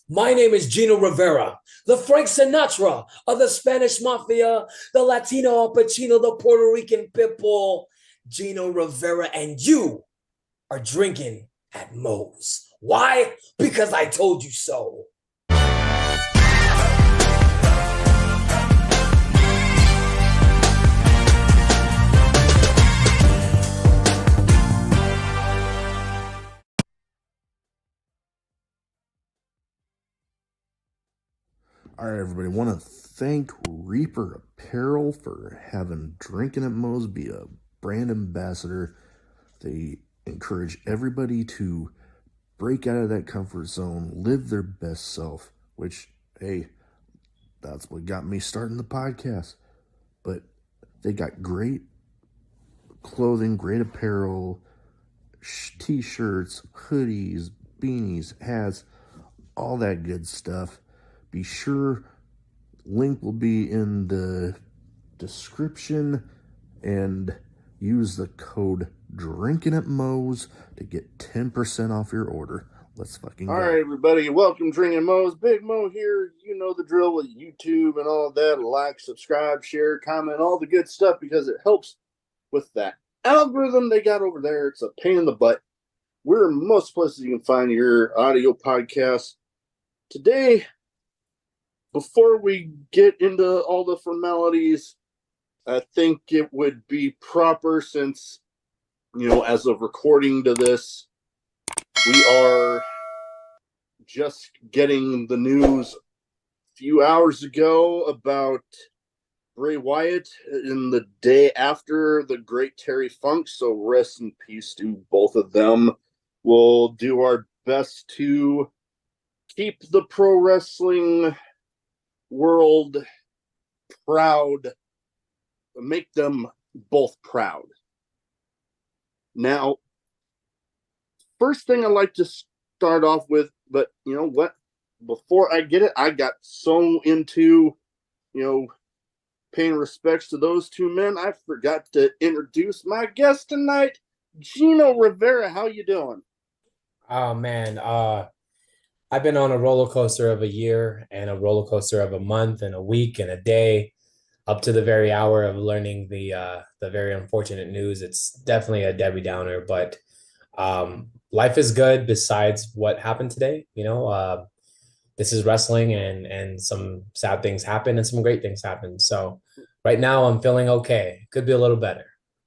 My name is Gino Rivera, the Frank Sinatra of the Spanish Mafia, the Latino Al Pacino, the Puerto Rican Pitbull, Gino Rivera, and you are drinking at Moe's. Why? Because I told you so. All right, everybody. Want to thank Reaper Apparel for having Drinkin at Moe's be a brand ambassador. They encourage everybody to break out of that comfort zone, live their best self, which, hey, that's what got me starting the podcast. But they got great clothing, great apparel, t-shirts, hoodies, beanies, hats, all that good stuff. Be sure, link will be in the description, and use the code Drinkin at Moe's to get 10% off your order. Let's fucking go. All right, everybody. Welcome, Drinkin' Moe's. Big Mo here. You know the drill with YouTube and all that. Like, subscribe, share, comment, all the good stuff because it helps with that algorithm they got over there. It's a pain in the butt. We're in most places you can find your audio podcasts. Today, before we get into all the formalities, I think it would be proper since, as of recording to this, we are just getting the news a few hours ago about Bray Wyatt in the day after the great Terry Funk. So rest in peace to both of them. We'll do our best to keep the pro wrestling world proud, make them both proud. Now, first thing I'd like to start off with, but you know what? Before I get it, I got so into, paying respects to those two men, I forgot to introduce my guest tonight, Gino Rivera. How you doing? Oh man, I've been on a roller coaster of a year and a roller coaster of a month and a week and a day, up to the very hour of learning the very unfortunate news. It's definitely a Debbie Downer, but life is good besides what happened today. This is wrestling, and some sad things happen and some great things happen. So right now I'm feeling okay. Could be a little better.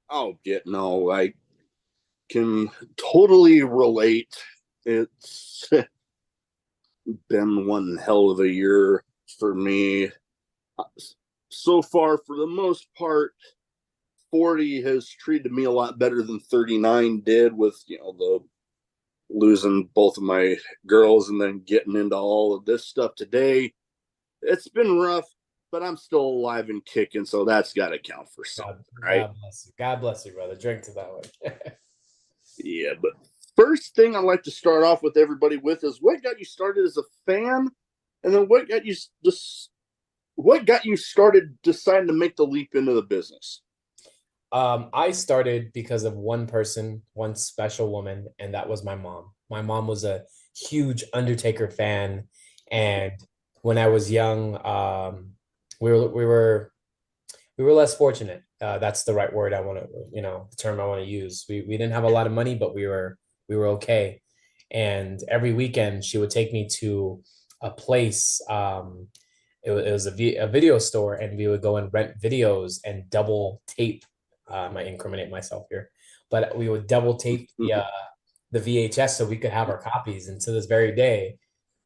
Oh, yeah, no, I can totally relate. It's been one hell of a year for me. So far, for the most part, 40 has treated me a lot better than 39 did, with, the losing both of my girls and then getting into all of this stuff today. It's been rough, but I'm still alive and kicking, so that's got to count for something, right? God bless you. God bless you, brother. Drink to that one. Yeah, but first thing I'd like to start off with everybody with is what got you started as a fan, and then what got you started deciding to make the leap into the business? I started because of one person, one special woman, and that was my mom. My mom was a huge Undertaker fan, and when I was young, we were less fortunate. That's the right word I want to, the term I want to use. We didn't have a lot of money, but we were okay. And every weekend she would take me to a place. It was a video store, and we would go and rent videos and double tape. I might incriminate myself here, but we would double tape the VHS so we could have our copies. And to this very day,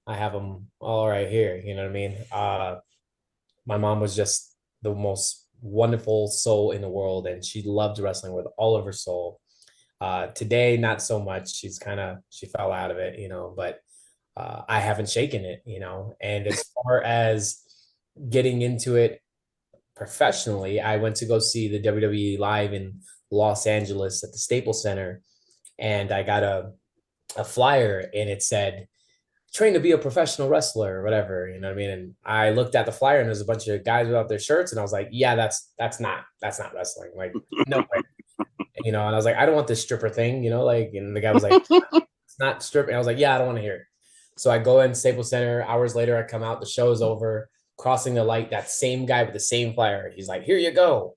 I have them all right here. You know what I mean? My mom was just the most wonderful soul in the world, and she loved wrestling with all of her soul. Today, not so much. She fell out of it, but I haven't shaken it, And as far as getting into it professionally, I went to go see the WWE live in Los Angeles at the Staples Center, and I got a flyer, and it said train to be a professional wrestler or whatever, you know what I mean? And I looked at the flyer, and there's a bunch of guys without their shirts, and I was like, yeah, that's not wrestling. Like, no way. And I was like, I don't want this stripper thing, and the guy was like, it's not stripping. I was like, yeah, I don't want to hear it. So I go in Staples Center. Hours later, I come out. The show is over. Crossing the light, that same guy with the same flyer. He's like, "Here you go,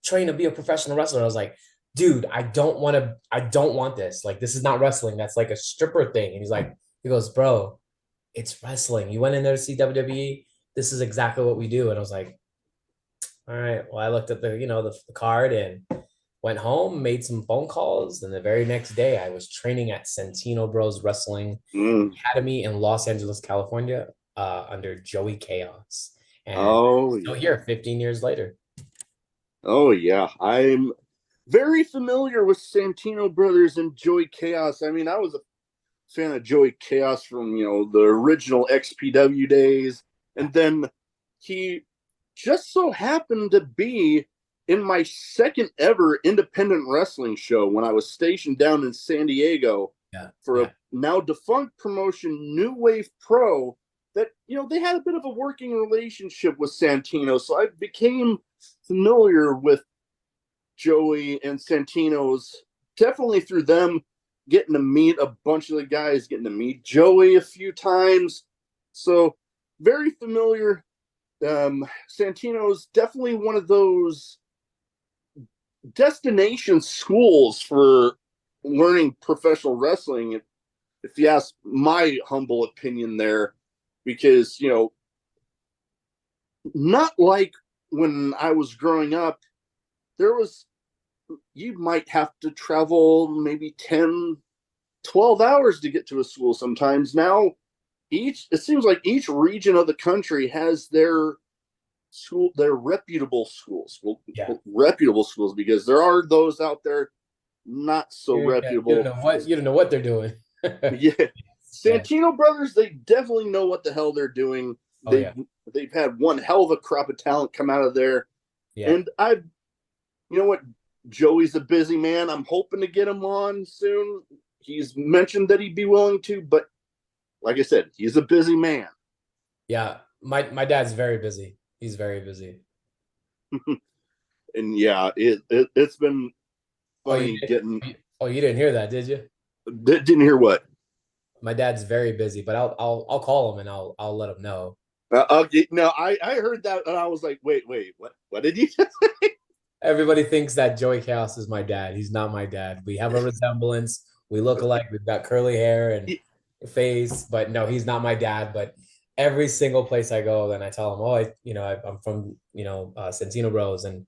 train to be a professional wrestler." I was like, "Dude, I don't want to. I don't want this. Like, this is not wrestling. That's like a stripper thing." And he's like, he goes, "Bro, it's wrestling. You went in there to see WWE. This is exactly what we do." And I was like, "All right." Well, I looked at the card and went home, made some phone calls, and the very next day I was training at Santino Bros Wrestling Mm. Academy in Los Angeles, California, under Joey Chaos. And Oh still yeah. here 15 years later. Oh yeah. I'm very familiar with Santino Brothers and Joey Chaos. I mean, I was a fan of Joey Chaos from the original XPW days, Yeah. and then he just so happened to be in my second ever independent wrestling show when I was stationed down in San Diego Yeah. for a Yeah. now defunct promotion, New Wave Pro. That they had a bit of a working relationship with Santino, so I became familiar with Joey and Santino's definitely through them, getting to meet a bunch of the guys, getting to meet Joey a few times. So very familiar. Santino's definitely one of those destination schools for learning professional wrestling. If you ask my humble opinion there, because not like when I was growing up, there was you might have to travel maybe 10, 12 hours to get to a school sometimes. Now, it seems like each region of the country has their school, their reputable schools, Yeah. reputable schools, because there are those out there not so You don't reputable. know what they're doing. Yeah. Yeah. Santino brothers, they definitely know what the hell they're doing. Oh They've yeah. they've had one hell of a crop of talent come out of there. Yeah. And you know what? Joey's a busy man. I'm hoping to get him on soon. He's mentioned that he'd be willing to, but like I said, he's a busy man. Yeah. My dad's very busy. He's very busy. And yeah, it's been Oh, you funny did. getting. Oh, you didn't hear that, did you? Didn't hear what. My dad's very busy, but I'll call him and I'll let him know. No, I heard that and I was like, wait, what did you? Everybody thinks that Joey Chaos is my dad. He's not my dad. We have a resemblance. We look alike. We've got curly hair and face, but no, he's not my dad. But every single place I go, then I tell them, "Oh, I'm from Santino Bros," and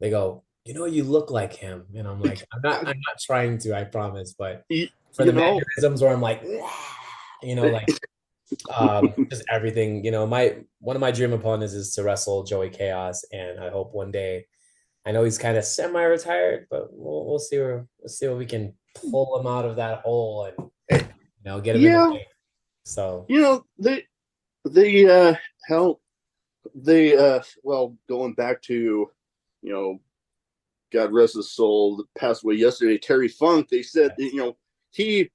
they go, "You look like him." And I'm like, I'm not trying to, I promise. But you, for you the know, mannerisms where I'm like, like just everything. My one of my dream opponents is to wrestle Joey Chaos, and I hope one day. I know he's kind of semi-retired, but we'll see what we can pull him out of that hole and get him in the yeah, ring. So they hell they well, going back to you know God rest his soul, passed away yesterday, Terry Funk. They said he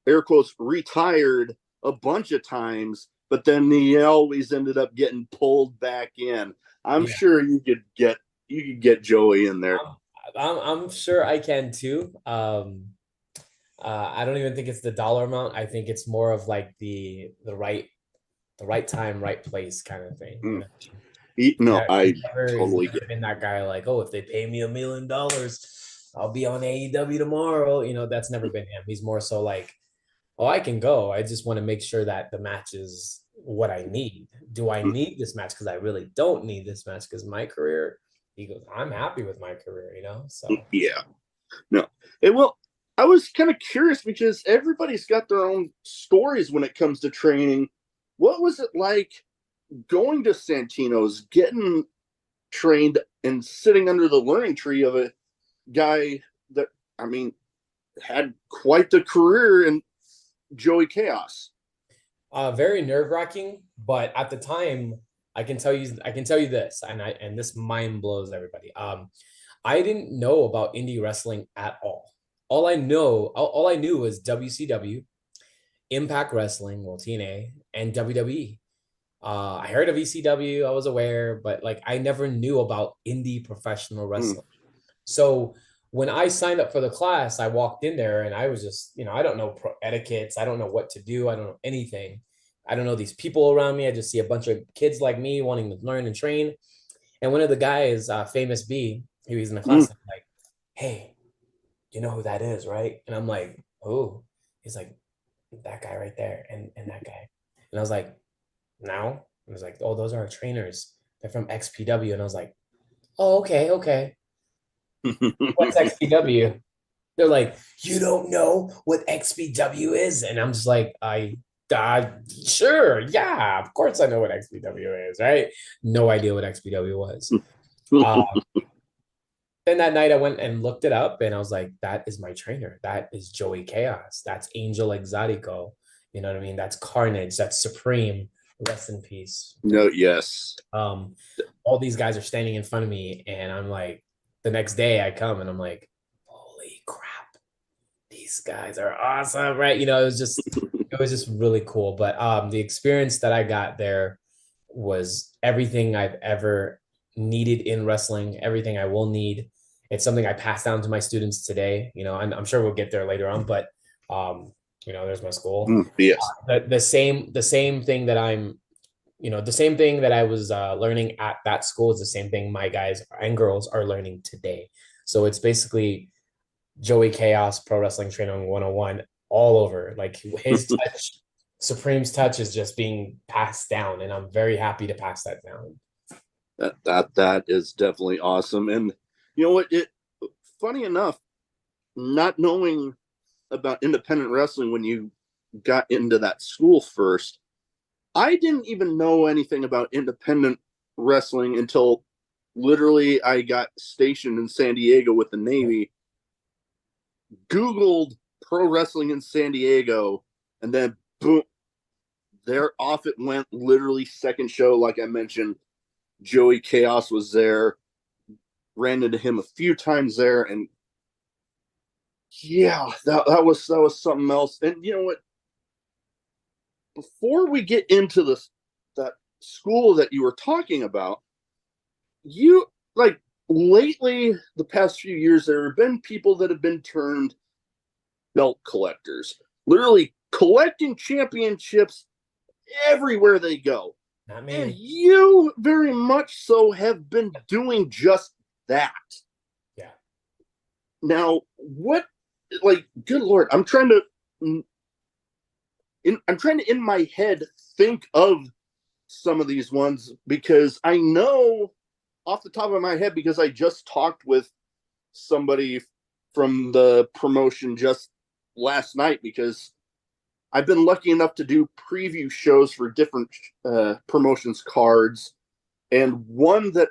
air quotes retired a bunch of times, but then he always ended up getting pulled back in. I'm yeah, sure you could get Joey in there. I'm sure I can too. I don't even think it's the dollar amount. I think it's more of like the right time, right place kind of thing. Mm. No, I He's totally never get. been that guy like, oh, if they pay me $1 million, I'll be on AEW tomorrow. That's never been him. He's more so like, oh, I can go. I just want to make sure that the match is what I need. Do I need this match? Because I really don't need this match because my career, he goes, I'm happy with my career. So Yeah, no. Well, I was kind of curious because everybody's got their own stories when it comes to training. What was it like going to Santino's, getting trained, and sitting under the learning tree of a guy that, I mean, had quite the career in Joey Chaos? very nerve-wracking, but at the time, I can tell you this, and this mind blows everybody. I didn't know about indie wrestling at all. All I knew was WCW, Impact Wrestling, well, TNA, and WWE. I heard of ECW, I was aware, but like I never knew about indie professional Mm. wrestling. So when I signed up for the class, I walked in there and I was just, I don't know etiquettes, I don't know what to do, I don't know anything. I don't know these people around me. I just see a bunch of kids like me wanting to learn and train. And one of the guys, Famous B, he was in the class, Mm. and I'm like, hey, you know who that is, right? And I'm like, oh, he's like, that guy right there, and that guy. And I was like, now? And I was like, oh, those are our trainers. They're from XPW. And I was like, oh, okay, okay. What's XPW? They're like, you don't know what XPW is? And I'm just like, sure, yeah, of course I know what XPW is, right? No idea what XPW was. Uh, then that night I went and looked it up and I was like, that is my trainer. That is Joey Chaos. That's Angel Exotico. You know what I mean? That's Carnage. That's Supreme. Rest in peace. No, yes. Um, all these guys are standing in front of me, and I'm like, the next day I come and I'm like, holy crap, these guys are awesome, right? It was just really cool. But the experience that I got there was everything I've ever needed in wrestling, everything I will need. It's something I pass down to my students today. I'm sure we'll get there later on, but there's my school. Yes. The same thing that the same thing that I was learning at that school is the same thing my guys and girls are learning today. So it's basically Joey Chaos Pro Wrestling Training 101 all over. Like his touch, Supreme's touch is just being passed down, and I'm very happy to pass that down. That is definitely awesome. And you know what? Funny enough, not knowing about independent wrestling when you got into that school first, I didn't even know anything about independent wrestling until literally I got stationed in San Diego with the Navy, Googled pro wrestling in San Diego, and then boom, there off it went. Literally, second show, like I mentioned, Joey Chaos was there. Ran into him a few times there, and yeah, that was something else. And you know what? Before we get into that school that you were talking about, you like lately the past few years there have been people that have been turned belt collectors, literally collecting championships everywhere they go. Not me. And you very much so have been doing just that. Yeah. Now, what, like, good Lord, I'm trying to in my head think of some of these ones because I know off the top of my head because I just talked with somebody from the promotion just last night because I've been lucky enough to do preview shows for different promotions cards, and the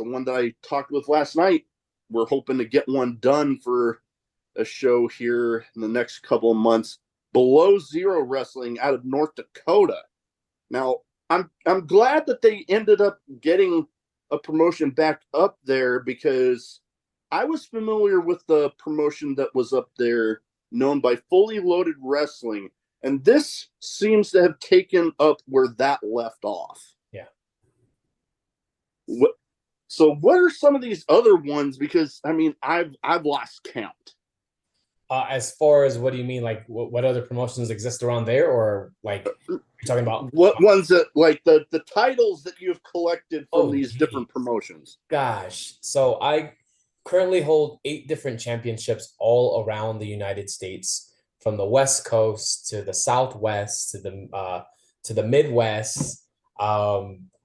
one that I talked with last night, we're hoping to get one done for a show here in the next couple of months. Below Zero Wrestling out of North Dakota. Now, I'm glad that they ended up getting a promotion back up there because I was familiar with the promotion that was up there known by Fully Loaded Wrestling, and this seems to have taken up where that left off. Yeah. What are some of these other ones? Because I mean, I've lost count. As far as what do you mean? Like what other promotions exist around there, or like you're talking about what ones that like the titles that you've collected from these different promotions? Gosh, so I currently hold 8 different championships all around the United States, from the West Coast to the Southwest to the Midwest.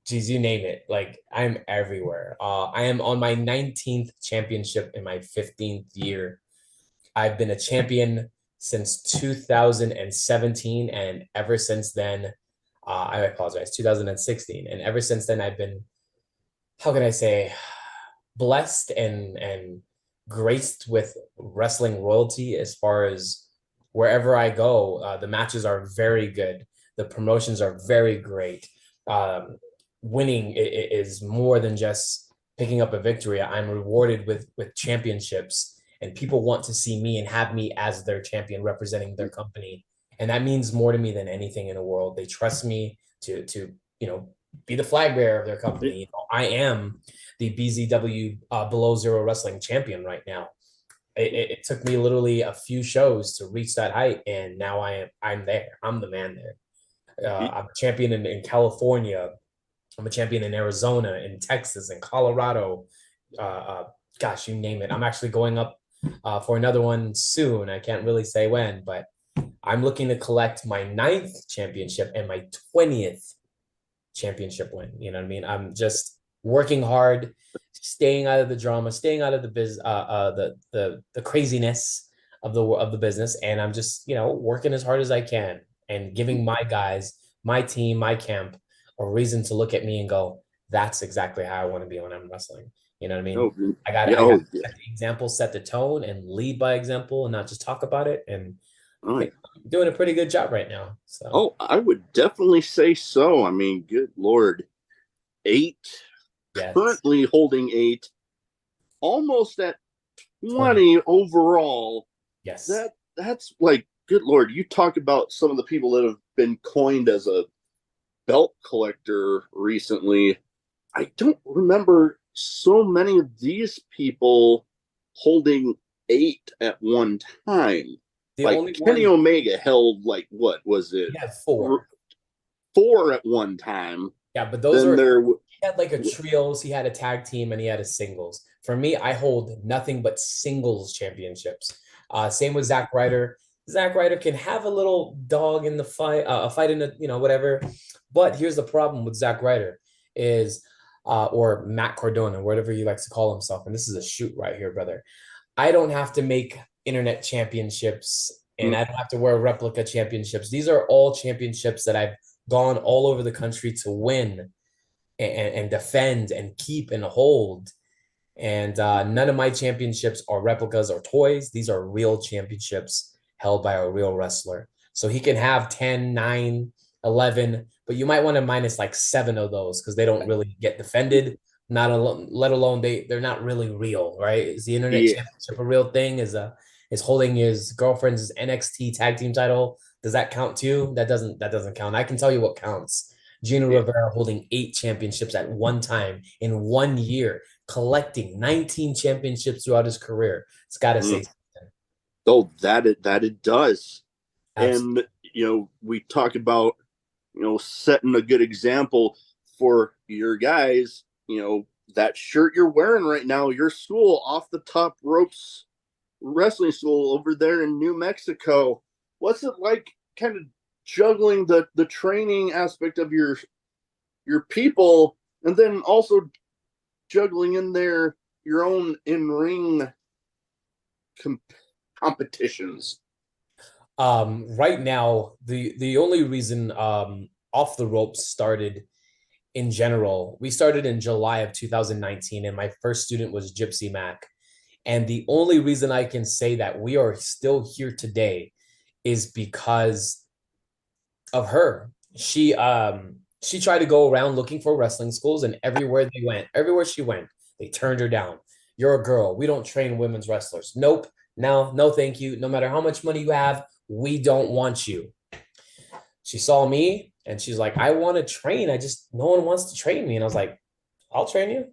Geez, you name it. Like I'm everywhere. I am on my 19th championship in my 15th year. I've been a champion since 2017, and ever since then, I apologize, 2016, and ever since then, I've been, how can I say, blessed and graced with wrestling royalty. As far as wherever I go, the matches are very good. The promotions are very great. Winning is more than just picking up a victory. I'm rewarded with championships, and people want to see me and have me as their champion representing their company. And that means more to me than anything in the world. They trust me to be the flag bearer of their company. I am the BZW Below Zero Wrestling champion right now. It took me literally a few shows to reach that height, and now I'm there. I'm the man there. I'm a champion in California. I'm a champion in Arizona, in Texas, in Colorado. Uh, uh, gosh, you name it. I'm actually going up for another one soon. I can't really say when, but I'm looking to collect my ninth championship and my 20th championship win. You know what I mean? I'm just working hard, staying out of the drama, staying out of the craziness of the business, and I'm just working as hard as I can and giving my guys, my team, my camp a reason to look at me and go, that's exactly how I want to be when I'm wrestling. You know what I mean? Oh, I yeah. got Oh, to yeah. set the example, set the tone, and lead by example, and not just talk about it. And Oh, I yeah. think I'm doing a pretty good job right now. So Oh, I would definitely say so. I mean, good Lord. Eight, yes, currently holding eight, almost at 20. 20 overall. Yes. That's like, good Lord. You talk about some of the people that have been coined as a belt collector recently. I don't remember so many of these people holding eight at one time. The Like only Kenny one, Omega held like what was it? he had four. Four at one time. Yeah, but those Then were, there, he had like a trios, he had a tag team, and he had a singles. For me, I hold nothing but singles championships. Same with Zack Ryder. Zack Ryder can have a little dog in the fight, a fight in the, whatever. But here's the problem with Zack Ryder is, or Matt Cardona, whatever he likes to call himself. And this is a shoot right here, brother. I don't have to make internet championships and I don't have to wear replica championships. These are all championships that I've gone all over the country to win and defend and keep and hold. And none of my championships are replicas or toys. These are real championships held by a real wrestler. So he can have 10, 9, 11, but you might want to minus like 7 of those because they don't really get defended. Not alone, let alone they're not really real, right? Is the internet yeah, championship a real thing? Is holding his girlfriend's NXT tag team title? Does that count too? That doesn't count. I can tell you what counts. Gino yeah. Rivera holding 8 championships at one time in 1 year, collecting 19 championships throughout his career. It's got to say Mm. something. Oh, that it does. Absolutely. And we talk about setting a good example for your guys. That shirt you're wearing right now, your school, Off the Top Ropes Wrestling School over there in New Mexico. What's it like, kind of juggling the training aspect of your people, and then also juggling in there your own in ring com- competitions? Right now, the only reason Off the Ropes started in general, we started in July of 2019, and my first student was Gypsy Mac. And the only reason I can say that we are still here today is because of her. She tried to go around looking for wrestling schools, and everywhere she went, they turned her down. You're a girl. We don't train women's wrestlers. Nope. No, no, thank you. No matter how much money you have, we don't want you. She saw me and she's like, I want to train. I just no one wants to train me. And I was like, I'll train you.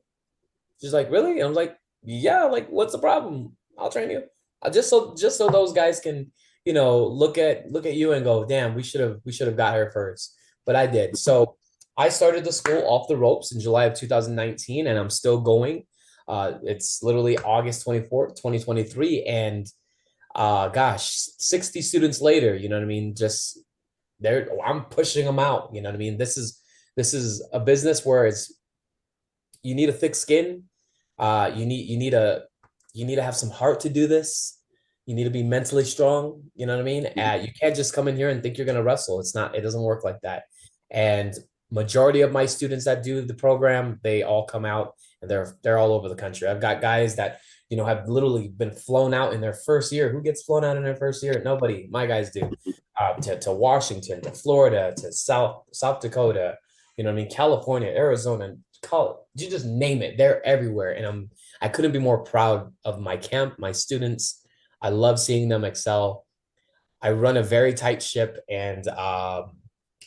She's like, really? And I was like, yeah, like what's the problem? I'll train you. Just so those guys can, look at you and go, damn, we should have got her first. But I did. So I started the school Off the Ropes in July of 2019, and I'm still going. It's literally August 24th, 2023. And gosh, 60 students later, you know what I mean? Just I'm pushing them out. You know what I mean? This is a business where you need a thick skin. You need to have some heart to do this. You need to be mentally strong. You know what I mean? You can't just come in here and think you're gonna wrestle. It doesn't work like that. And majority of my students that do the program, they all come out and they're all over the country. I've got guys that have literally been flown out in their first year. Who gets flown out in their first year? Nobody. My guys do. To Washington, to Florida, to South Dakota, I mean, California, Arizona, you just name it. They're everywhere. And I couldn't be more proud of my camp, my students. I love seeing them excel. I run a very tight ship, and I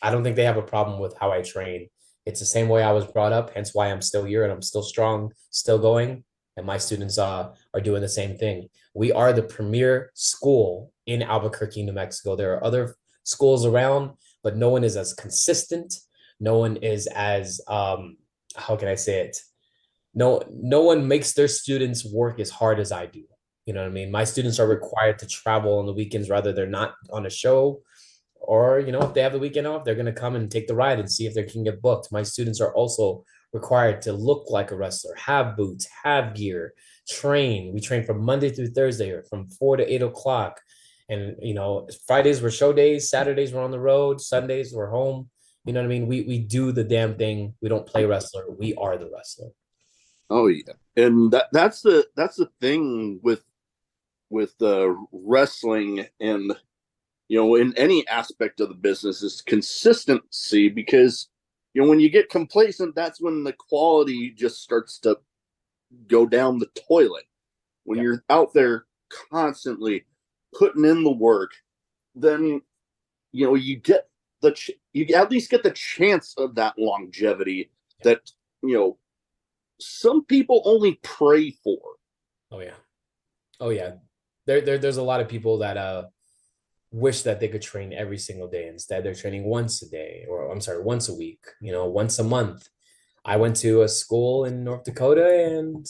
don't think they have a problem with how I train. It's the same way I was brought up, hence why I'm still here and I'm still strong, still going. And my students are doing the same thing. We are the premier school in Albuquerque, New Mexico. There are other schools around, but no one is as consistent. No one is as how can I say it? No one makes their students work as hard as I do. You know what I mean? My students are required to travel on the weekends, rather they're not on a show, or if they have the weekend off, they're going to come and take the ride and see if they can get booked. My students are also required to look like a wrestler, have boots, have gear, train. We train from Monday through Thursday, or from 4 to 8 o'clock. And Fridays were show days, Saturdays we're on the road, Sundays we're home. You know what I mean? We do the damn thing. We don't play wrestler. We are the wrestler. Oh yeah, and that's the thing with wrestling, and in any aspect of the business, is consistency. Because when you get complacent, that's when the quality just starts to go down the toilet. When Yeah. you're out there constantly putting in the work, then you at least get the chance of that longevity that you know some people only pray for. Oh yeah. Oh yeah. There's a lot of people that wish that they could train every single day. Instead, they're training once a day, or I'm sorry, once a week, once a month. I went to a school in North Dakota, and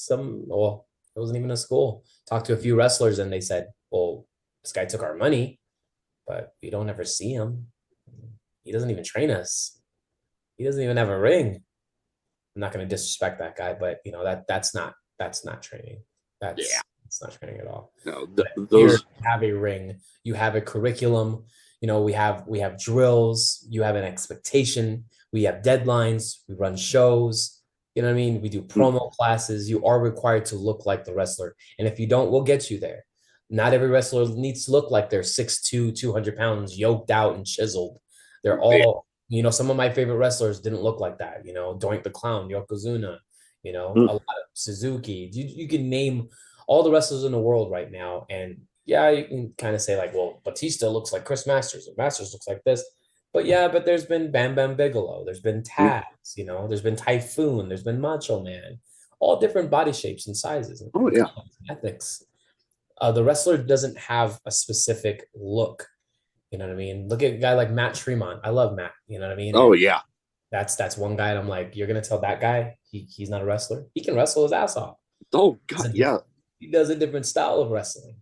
well, it wasn't even a school. Talked to a few wrestlers, and they said, well, this guy took our money, but we don't ever see him. He doesn't even train us. He doesn't even have a ring. I'm not going to disrespect that guy, but that's not training. Yeah, It's not training at all. no, Here those. you have a ring, you have a curriculum. We have drills. You have an expectation. We have deadlines. We run shows. You know what I mean? We do promo classes. You are required to look like the wrestler, and if you don't, we'll get you there. Not every wrestler needs to look like they're 6'2", 200 pounds, yoked out and chiseled. They're all, some of my favorite wrestlers didn't look like that. Doink the Clown, Yokozuna, a lot of Suzuki. You can name all the wrestlers in the world right now. And yeah, you can kind of say like, well, Batista looks like Chris Masters, or Masters looks like this. But yeah, there's been Bam Bam Bigelow, there's been Taz, there's been Typhoon, there's been Macho Man, all different body shapes and sizes and Oh yeah. ethics. The wrestler doesn't have a specific look. You know what I mean? Look at a guy like Matt Tremont. I love Matt. You know what I mean? Oh And yeah. that's one guy, and I'm like, you're gonna tell that guy he's not a wrestler? He can wrestle his ass off. Oh god. Yeah. He does a different style of wrestling.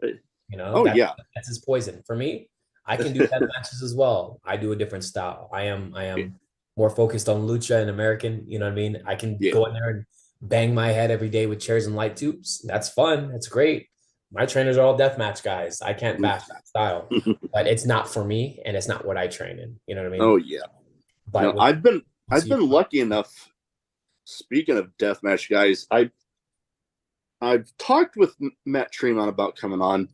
Oh yeah. That's his poison. For me, I can do death matches as well. I do a different style. I am more focused on lucha and American. You know what I mean? I can Yeah. go in there and bang my head every day with chairs and light tubes. That's fun. That's great. My trainers are all death match guys. I can't bash that style, but it's not for me, and it's not what I train in. You know what I mean? Oh yeah. But No, I've been lucky enough. Speaking of deathmatch guys, I've talked with Matt Tremont about coming on.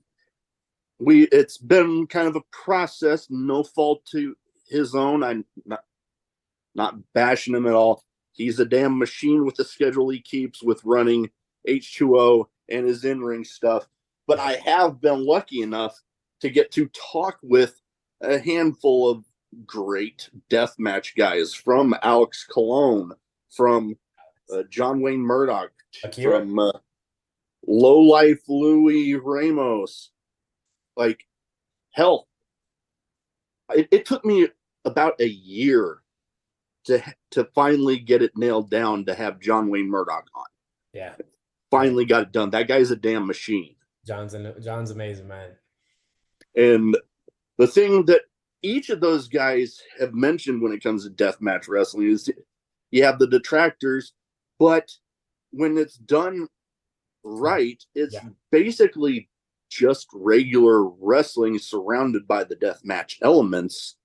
It's been kind of a process, no fault to his own. I'm not bashing him at all. He's a damn machine with the schedule he keeps with running H2O and his in-ring stuff. But I have been lucky enough to get to talk with a handful of great deathmatch guys, from Alex Colon, from John Wayne Murdoch, Akira? from Low Life Louis Ramos. Like, hell, it took me about a year to finally get it nailed down to have John Wayne Murdoch on. Yeah, Finally got it done. That guy's a damn machine. John's amazing, man. And the thing that each of those guys have mentioned when it comes to deathmatch wrestling is you have the detractors, but when it's done right, it's basically just regular wrestling surrounded by the deathmatch elements.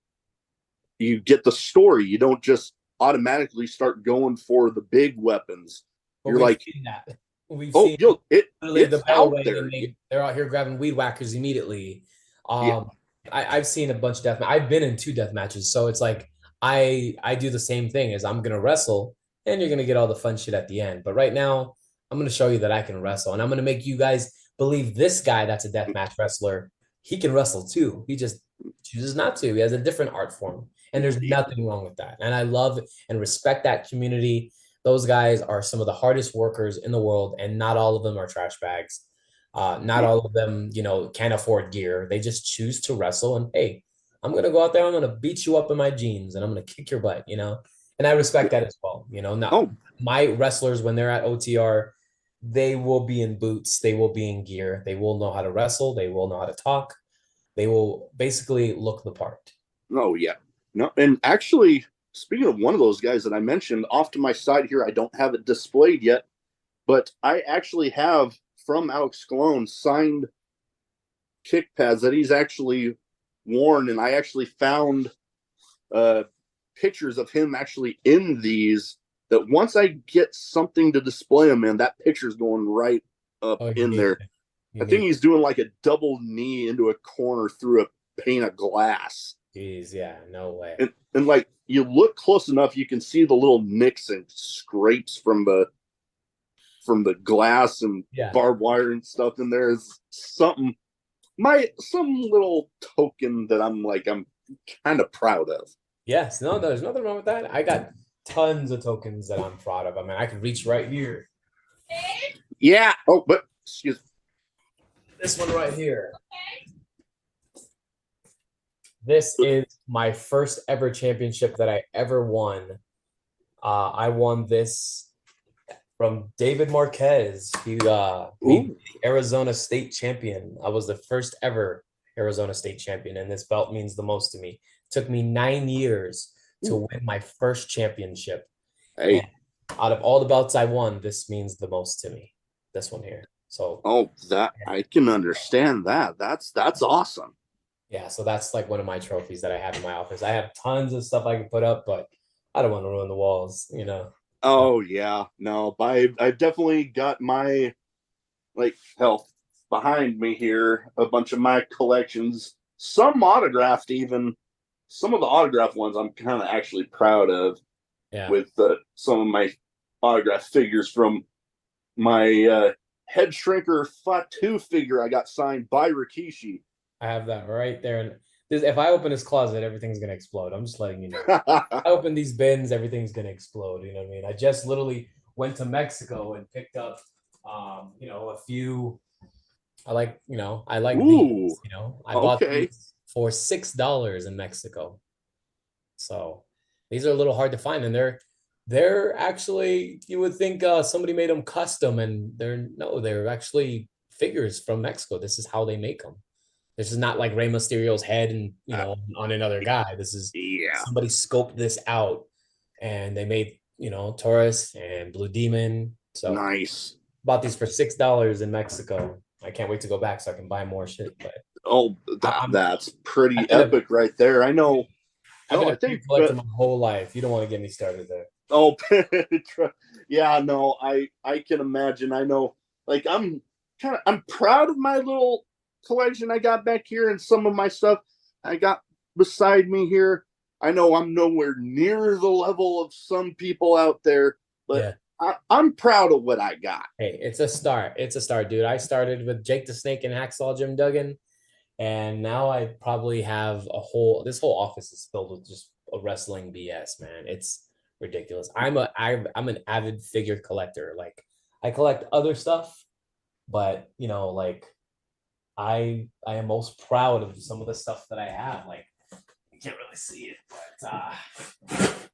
You get the story. You don't just automatically start going for the big weapons. But You're like, seen that. We've oh, seen it's the bell out ring, there. and they're out here grabbing weed whackers immediately. Yeah. I've seen a bunch of death. I've been in 2 death matches, so it's like I do the same thing. As I'm gonna wrestle, and you're gonna get all the fun shit at the end. But right now, I'm gonna show you that I can wrestle, and I'm gonna make you guys believe this guy that's a death match wrestler, he can wrestle too. He just chooses not to. He has a different art form, and there's nothing wrong with that. And I love and respect that community. Those guys are some of the hardest workers in the world, and not all of them are trash bags. Not all of them, can't afford gear. They just choose to wrestle, and hey, I'm gonna go out there, I'm gonna beat you up in my jeans and I'm gonna kick your butt, you know. And I respect that as well. You know, not Oh, my wrestlers when they're at OTR, they will be in boots, they will be in gear, they will know how to wrestle, they will know how to talk, they will basically look the part. no, yeah. No, and actually, speaking of one of those guys that I mentioned, off to my side here, I don't have it displayed yet, but I actually have from Alex Colon signed kick pads that he's actually worn, and I actually found uh, pictures of him actually in these. That once I get something to display him in, that picture's going right up Oh, you in need there. it. You I think need he's doing like a double knee into a corner through a pane of glass. Jeez, yeah, no way. And like you look close enough, you can see the little nicks and scrapes from the glass and Yeah. barbed wire and stuff. And there's something some little token that I'm kind of proud of. Yes, no, there's nothing wrong with that. I got tons of tokens that I'm proud of. I mean, I could reach right here. Yeah. Oh, but excuse This one right here. This me. is my first ever championship that I ever won. I won this from David Marquez. He made me Ooh. the Arizona State champion. I was the first ever Arizona State champion, and this belt means the most to me. It took me 9 years to Ooh. win my first championship. And Hey. out of all the belts I won, this means the most to me. This one here. So Oh, that I can understand that. That's awesome. yeah, so that's like one of my trophies that I have in my office. I have tons of stuff I can put up, but I don't want to ruin the walls, you know. Uh, Oh yeah. No, I've definitely got my like health behind me here. A bunch of my collections, some autographed, even some of the autographed ones. I'm kind of actually proud of yeah, with some of my autographed figures from my head shrinker Fatu figure I got signed by Rikishi. I have that right there. And this, if I open this closet, everything's gonna explode. I'm just letting you know. I open these bins, everything's gonna explode. You know what I mean? I just literally went to Mexico and picked up, a few. I like Ooh, these. You know, I bought okay. these for $6 in Mexico. So these are a little hard to find, and they're actually you would think somebody made them custom, and they're actually figures from Mexico. This is how they make them. This is not like Rey Mysterio's head and Uh, on another guy. This is yeah, somebody scoped this out, and they made Taurus and Blue Demon. So nice. bought these for $6 in Mexico. I can't wait to go back so I can buy more shit. But Oh, I, I'm that's pretty I've been a epic right there. I know. I've No, been I a figure think. collector my whole life. You don't want to get me started there. Oh, yeah. No, I can imagine. I know. Like I'm proud of my little collection I got back here and some of my stuff I got beside me here. I know I'm nowhere near the level of some people out there, but Yeah. I'm proud of what I got. Hey, it's a start. It's a start, dude. I started with Jake the Snake and Hacksaw Jim Duggan, and now I probably have this whole office is filled with just a wrestling BS, man. It's ridiculous. I'm an avid figure collector. Like I collect other stuff, but like I am most proud of some of the stuff that I have. Like you can't really see it, but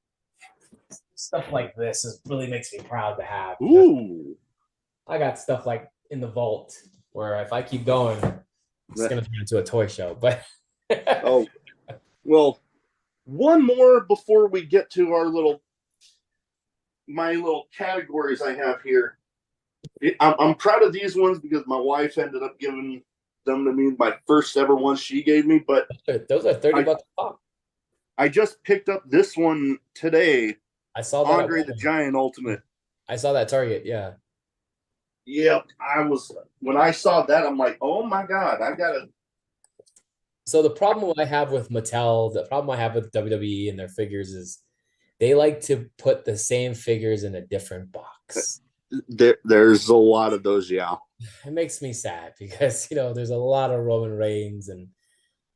stuff like this really makes me proud to have. Ooh. I got stuff like in the vault where if I keep going, it's gonna turn into a toy show. But Oh, well, one more before we get to my little categories I have here. I'm proud of these ones because my wife ended up giving them to me. My first ever ones she gave me, but those are 30 I bucks a pop. I just picked up this one today. I saw that at Andre the Walmart. Giant Ultimate. I saw that Target. Yeah. Yep, I was when I saw that, I'm like, oh my god, I gotta. So the problem I have with Mattel, the problem I have with WWE and their figures is they like to put the same figures in a different box. There's a lot of those, yeah. It makes me sad because there's a lot of Roman Reigns and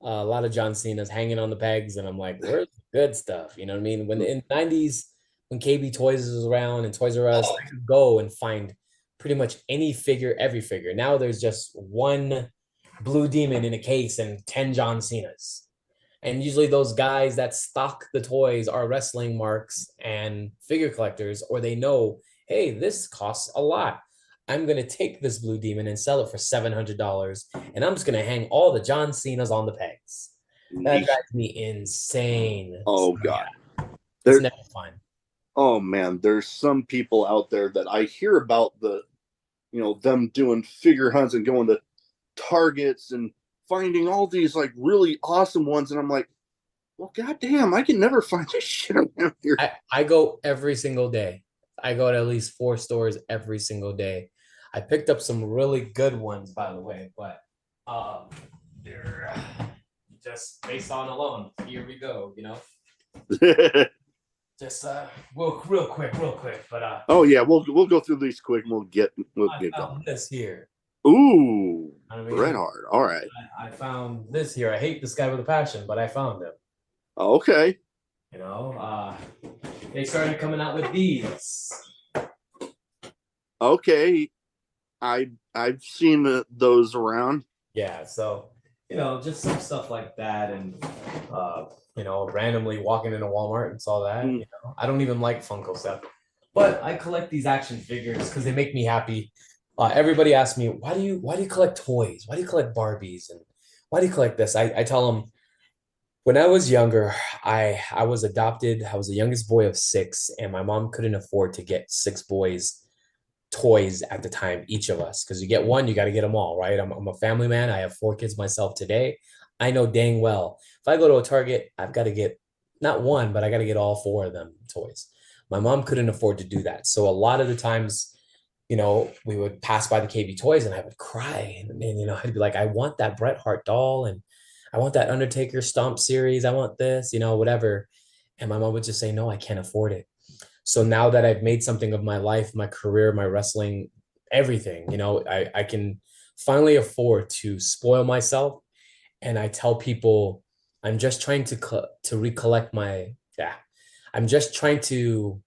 a lot of John Cena's hanging on the pegs, and I'm like, where's the good stuff? You know what I mean? When in the '90s, when KB Toys was around and Toys R Us, I could go and find pretty much any figure, every figure. Now there's just one Blue Demon in a case and 10 John Cena's. And usually those guys that stock the toys are wrestling marks and figure collectors, or they know, hey, this costs a lot. I'm going to take this blue demon and sell it for $700. And I'm just going to hang all the John Cena's on the pegs. That drives me insane. So, Oh God. it's There, never fun. oh man, there's some people out there that I hear about them doing figure hunts and going to Targets and finding all these like really awesome ones, and I'm like, well, goddamn, I can never find this shit around here. I go every single day. I go to at least 4 stores every single day. I picked up some really good ones, by the way, but they're just based on alone. Here we go, Just real quick, but Oh yeah, we'll go through these quick and we'll I get found going. this here. Ooh, I Red mean, Heart. All right. I found this here. I hate this guy with a passion, but I found him. Okay. You know, they started coming out with these. Okay. I've seen those around. Yeah, so just some stuff like that, and randomly walking into Walmart and saw that. Mm. I don't even like Funko stuff, but I collect these action figures because they make me happy. Everybody asks me, why do you collect toys? Why do you collect Barbies? And why do you collect this? I tell them, when I was younger, I was adopted. I was the youngest boy of 6, and my mom couldn't afford to get 6 boys toys at the time, each of us, because you get one, you got to get them all, right? I'm a family man. I have 4 kids myself today. I know dang well if I go to a Target, I've got to get not one, but I got to get all 4 of them toys. My mom couldn't afford to do that. So a lot of the times, we would pass by the KB Toys and I would cry. And I'd be like, I want that Bret Hart doll and I want that Undertaker Stomp series. I want this, whatever. And my mom would just say, no, I can't afford it. So now that I've made something of my life, my career, my wrestling, everything, I can finally afford to spoil myself. And I tell people, I'm just trying to recollect yeah, I'm just trying to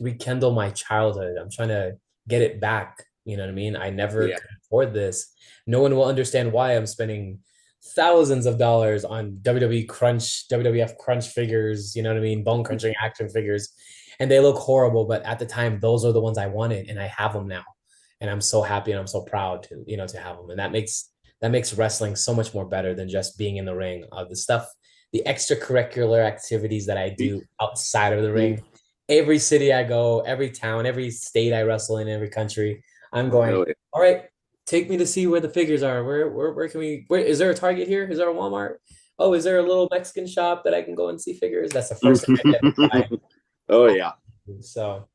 rekindle my childhood. I'm trying to get it back. You know what I mean? I never Yeah. could afford this. No one will understand why I'm spending thousands of dollars on WWE Crunch, WWF Crunch figures, you know what I mean? Bone crunching action figures. And they look horrible, but at the time, those are the ones I wanted, and I have them now. And I'm so happy and I'm so proud to have them. And that makes wrestling so much more better than just being in the ring. The extracurricular activities that I do outside of the ring, every city I go, every town, every state I wrestle in, every country, I'm going, Really? all right, take me to see where the figures are. Where can where is there a Target here? Is there a Walmart? Oh, is there a little Mexican shop that I can go and see figures? That's the first thing I get. Oh yeah. So,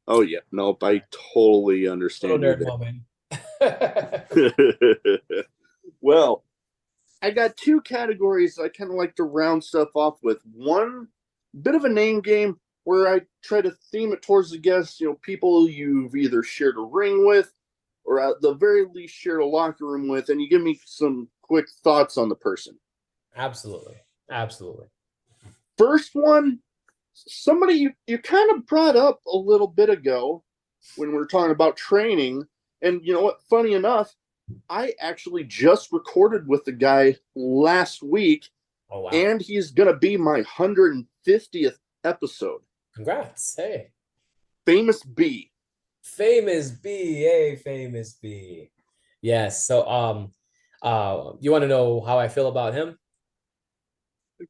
Oh yeah. Nope. I totally little understand you nerd moment. there. Well, I got 2 categories I kind of like to round stuff off with. One bit of a name game where I try to theme it towards the guests, people you've either shared a ring with or at the very least shared a locker room with, and you give me some quick thoughts on the person. Absolutely. Absolutely. First one, somebody you kind of brought up a little bit ago when we were talking about training. And you know what? Funny enough, I actually just recorded with the guy last week. Oh, wow. And he's going to be my 150th episode. Congrats. Hey. Famous B. Famous B. Hey, Famous B. Yes. So, you want to know how I feel about him?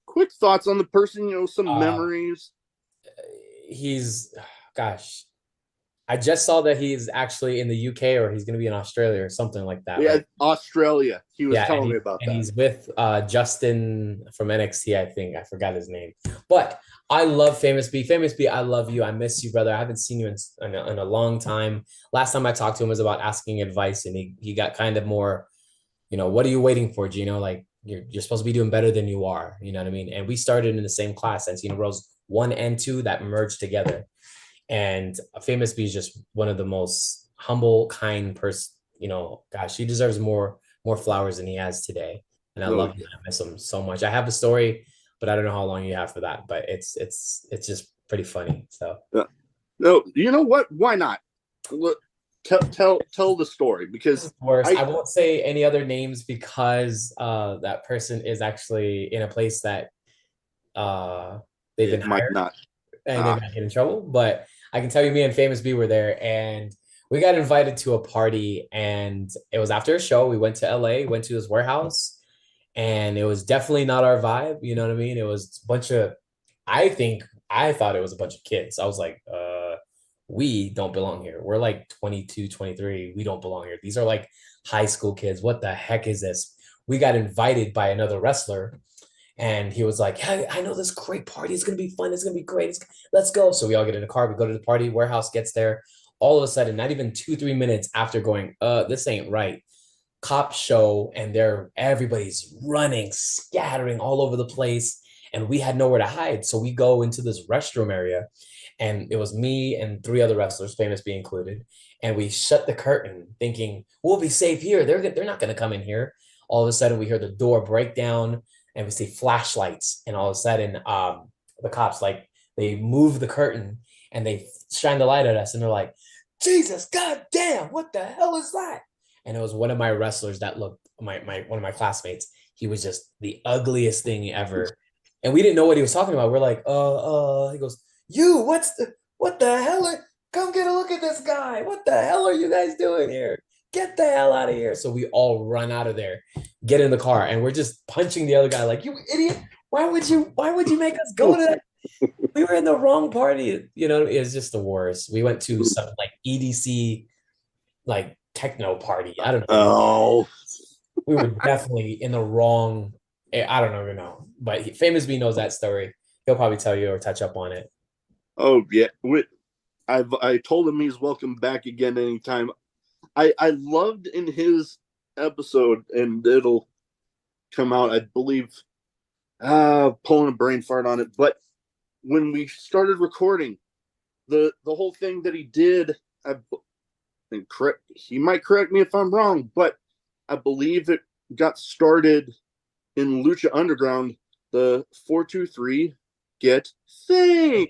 Quick thoughts on the person, some Uh, memories. Gosh, I just saw that he's actually in the UK or he's going to be in Australia or something like that, Yeah, right? Australia. He was Yeah, telling me about that. he's with Justin from NXT, I think. I forgot his name. But I love Famous B. Famous B, I love you. I miss you, brother. I haven't seen you in a long time. Last time I talked to him was about asking advice, and he got kind of more, what are you waiting for, Gino? Like, you're supposed to be doing better than you are. You know what I mean? And we started in the same class, Encino Rose 1 and 2 that merged together. And Famous B is just one of the most humble, kind person. Gosh, he deserves more flowers than he has today. And I Oh, love him. I miss him so much. I have a story, but I don't know how long you have for that. But it's just pretty funny. So yeah. No, you know what? Why not? Look, Tell the story, This because is worse. I I won't say any other names because that person is actually in a place that uh they've been it might hired not. and they Ah, might get in trouble. But I can tell you, me and Famous B were there, and we got invited to a party, and it was after a show. We went to LA, went to his warehouse, and it was definitely not our vibe. You know what I mean? It was a bunch of, I thought it was a bunch of kids. I was like, we don't belong here. We're like 22, 23. We don't belong here. These are like high school kids. What the heck is this? We got invited by another wrestler, and he was like, hey, I know this great party. It's going to be fun. It's going to be great. Let's go. So we all get in a car. We go to the party. Warehouse gets there. All of a sudden, not even 2, 3 minutes after going, this ain't right, cops show, and everybody's running, scattering all over the place, and we had nowhere to hide. So we go into this restroom area, and it was me and three other wrestlers, Famous be included, and we shut the curtain thinking we'll be safe here. They're not going to come in here. All of a sudden we hear the door break down, and we see flashlights, and all of a sudden the cops, like, they move the curtain and they shine the light at us, and they're like, Jesus, god damn, what the hell is that? And it was one of my wrestlers that looked, my one of my classmates. He was just the ugliest thing ever, and we didn't know what he was talking about. We're like, he goes, you, what the hell? Come get a look at this guy. What the hell are you guys doing here? Get the hell out of here. So we all run out of there, get in the car, and we're just punching the other guy like, you idiot. Why would you make us go to that? We were in the wrong party. You know, it was just the worst. We went to some like EDC, like techno party. I don't know. oh We were definitely in the wrong. I don't even know. But Famous B knows that story. He'll probably tell you or touch up on it. oh yeah. I told him he's welcome back again anytime. I loved in his episode, and it'll come out, I believe, pulling a brain fart on it. But when we started recording, the whole thing that he did, and he might correct me if I'm wrong, but I believe it got started in Lucha Underground, the 423 get thing.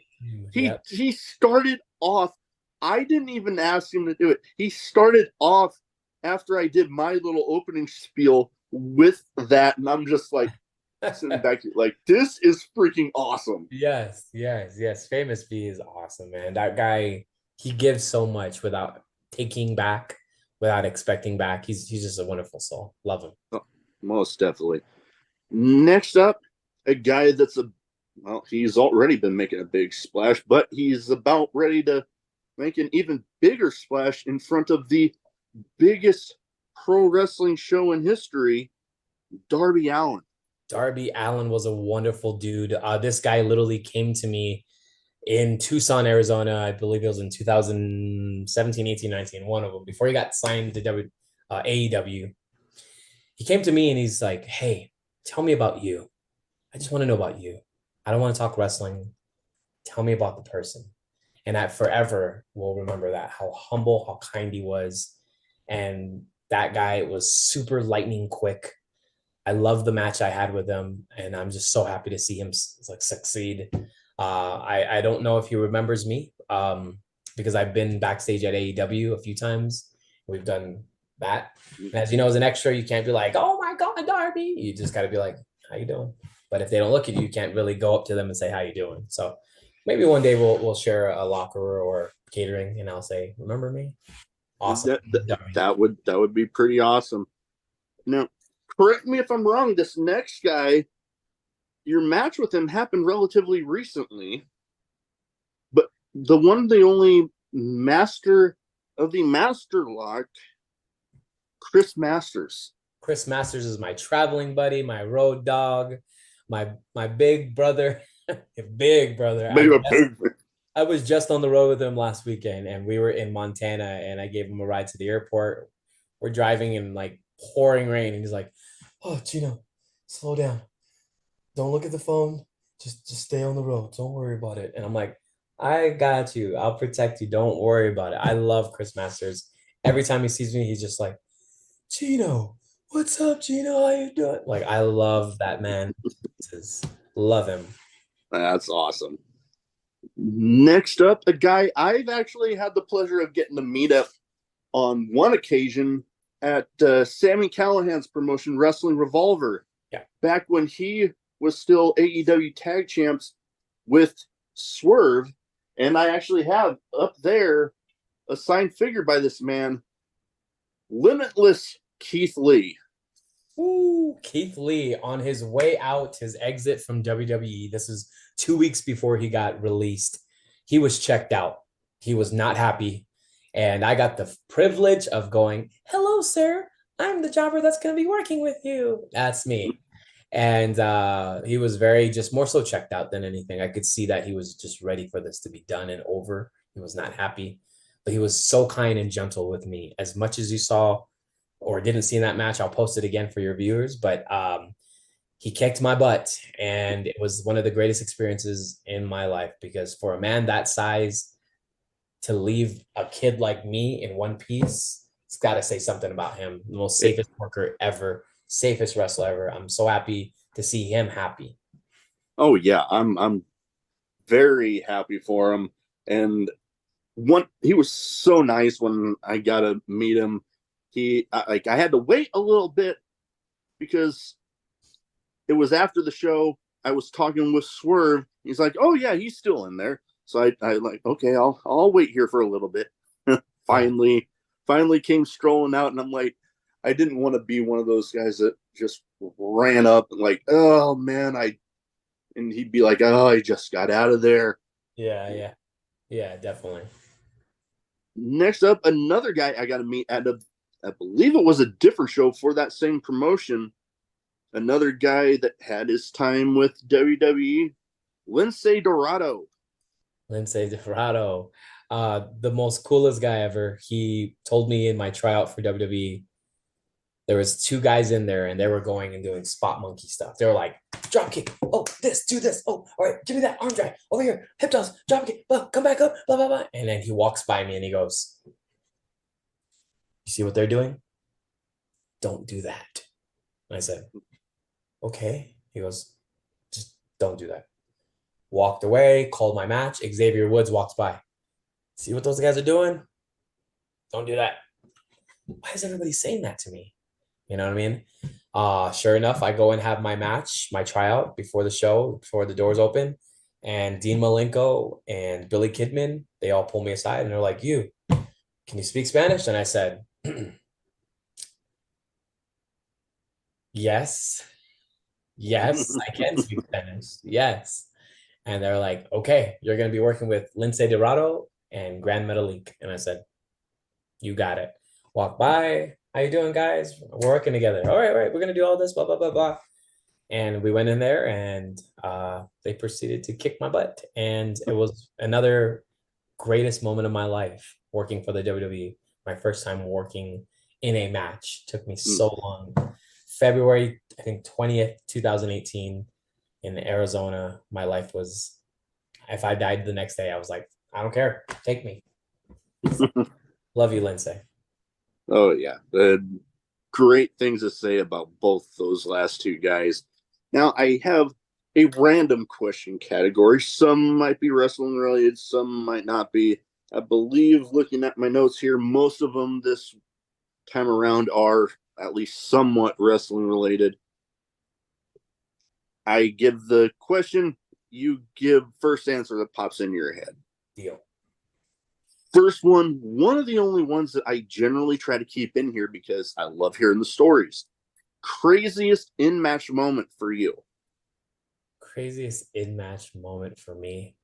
Yep. He started off. I didn't even ask him to do it. He started off after I did my little opening spiel with that, and I'm just like sitting back here, like, this is freaking awesome. Yes, yes, yes. Famous B is awesome, man. That guy, he gives so much without taking back, without expecting back. He's just a wonderful soul. Love him. Oh, most definitely. Next up, a guy that's he's already been making a big splash, but he's about ready to make an even bigger splash in front of the biggest pro wrestling show in history, Darby Allin. Darby Allin was a wonderful dude. This guy literally came to me in Tucson, Arizona. I believe it was in 2017, 18, 19, one of them, before he got signed to AEW. He came to me and he's like, hey, tell me about you. I just want to know about you. I don't want to talk wrestling. Tell me about the person. And I forever will remember that, how humble, how kind he was. And that guy was super lightning quick. I love the match I had with him, and I'm just so happy to see him like succeed. I don't know if he remembers me, because I've been backstage at AEW a few times. We've done that. And as you know, as an extra, you can't be like, "Oh my God, Darby!" You just got to be like, "How you doing?" But if they don't look at you, you can't really go up to them and say, "How you doing?" So maybe one day we'll share a locker or catering, and I'll say, "Remember me?" Awesome. That, that, that would be pretty awesome. Now, correct me if I'm wrong. This next guy, your match with him happened relatively recently, but the only master of the Master Lock, Chris Masters. Chris Masters is my traveling buddy, my road dog, my big brother, big brother. Maybe a big. I was just on the road with him last weekend, and we were in Montana, and I gave him a ride to the airport. We're driving in like pouring rain, and he's like, "Oh, Gino, slow down. Don't look at the phone. Just stay on the road. Don't worry about it." And I'm like, "I got you. I'll protect you. Don't worry about it." I love Chris Masters. Every time he sees me, he's just like, "Gino, what's up, Gino? How you doing?" Like, I love that man. Just love him. That's awesome. Next up, a guy I've actually had the pleasure of getting to meet up on one occasion at Sammy Callahan's promotion, Wrestling Revolver, Yeah. back when he was still AEW Tag Champs with Swerve. And I actually have up there a signed figure by this man, Limitless Keith Lee. Ooh, Keith Lee on his way out, his exit from WWE. This is 2 weeks before he got released. He was checked out. He was not happy. And I got the privilege of going, "Hello, sir. I'm the jobber that's going to be working with you." That's me. And he was very just more so checked out than anything. I could see that he was just ready for this to be done and over. He was not happy, but he was so kind and gentle with me. As much as you saw or didn't see in that match, I'll post it again for your viewers. But he kicked my butt, and it was one of the greatest experiences in my life because for a man that size to leave a kid like me in one piece, it's got to say something about him. The most safest worker ever, safest wrestler ever. I'm so happy to see him happy. Oh yeah, I'm very happy for him. And he was so nice when I got to meet him. I had to wait a little bit because it was after the show. I was talking with Swerve. He's like, "Oh yeah, he's still in there." So I like, okay, I'll wait here for a little bit. finally came strolling out, and I'm like, I didn't want to be one of those guys that just ran up and like, "Oh man, and he'd be like, "Oh, I just got out of there." Yeah, definitely. Next up, another guy I got to meet I believe it was a different show for that same promotion. Another guy that had his time with WWE, Lince Dorado. Lince Dorado, the most coolest guy ever. He told me in my tryout for WWE, there was two guys in there and they were going and doing spot monkey stuff. They were like, drop kick. Oh, this, do this. Oh, all right, give me that arm drag over here. Hip toss, drop kick, come back up, blah, blah, blah. And then he walks by me and he goes, "You see what they're doing? Don't do that." And I said, "Okay." He goes, "Just don't do that." Walked away, called my match. Xavier Woods walks by. "See what those guys are doing? Don't do that." Why is everybody saying that to me? You know what I mean? Sure enough, I go and have my match, my tryout before the show, before the doors open. And Dean Malenko and Billy Kidman, they all pull me aside and they're like, "You, can you speak Spanish?" And I said, "Yes, yes, I can speak Spanish. Yes." And they're like, "Okay, you're going to be working with Lince Dorado and Grand Metalik." And I said, "You got it." Walk by. "How you doing, guys? We're working together. All right. We're going to do all this, blah, blah, blah, blah." And we went in there and they proceeded to kick my butt. And it was another greatest moment of my life working for the WWE. My first time working in a match. Took me so long. February, I think 20th, 2018 in Arizona. My life was, if I died the next day, I was like, "I don't care. Take me." Love you, Lindsay. Oh yeah, great things to say about both those last two guys. Now I have a random question category. Some might be wrestling related, some might not be. I believe, looking at my notes here, most of them this time around are at least somewhat wrestling related. I give the question, you give first answer that pops in your head. Deal. First one of the only ones that I generally try to keep in here because I love hearing the stories. Craziest in-match moment for you? Craziest in-match moment for me.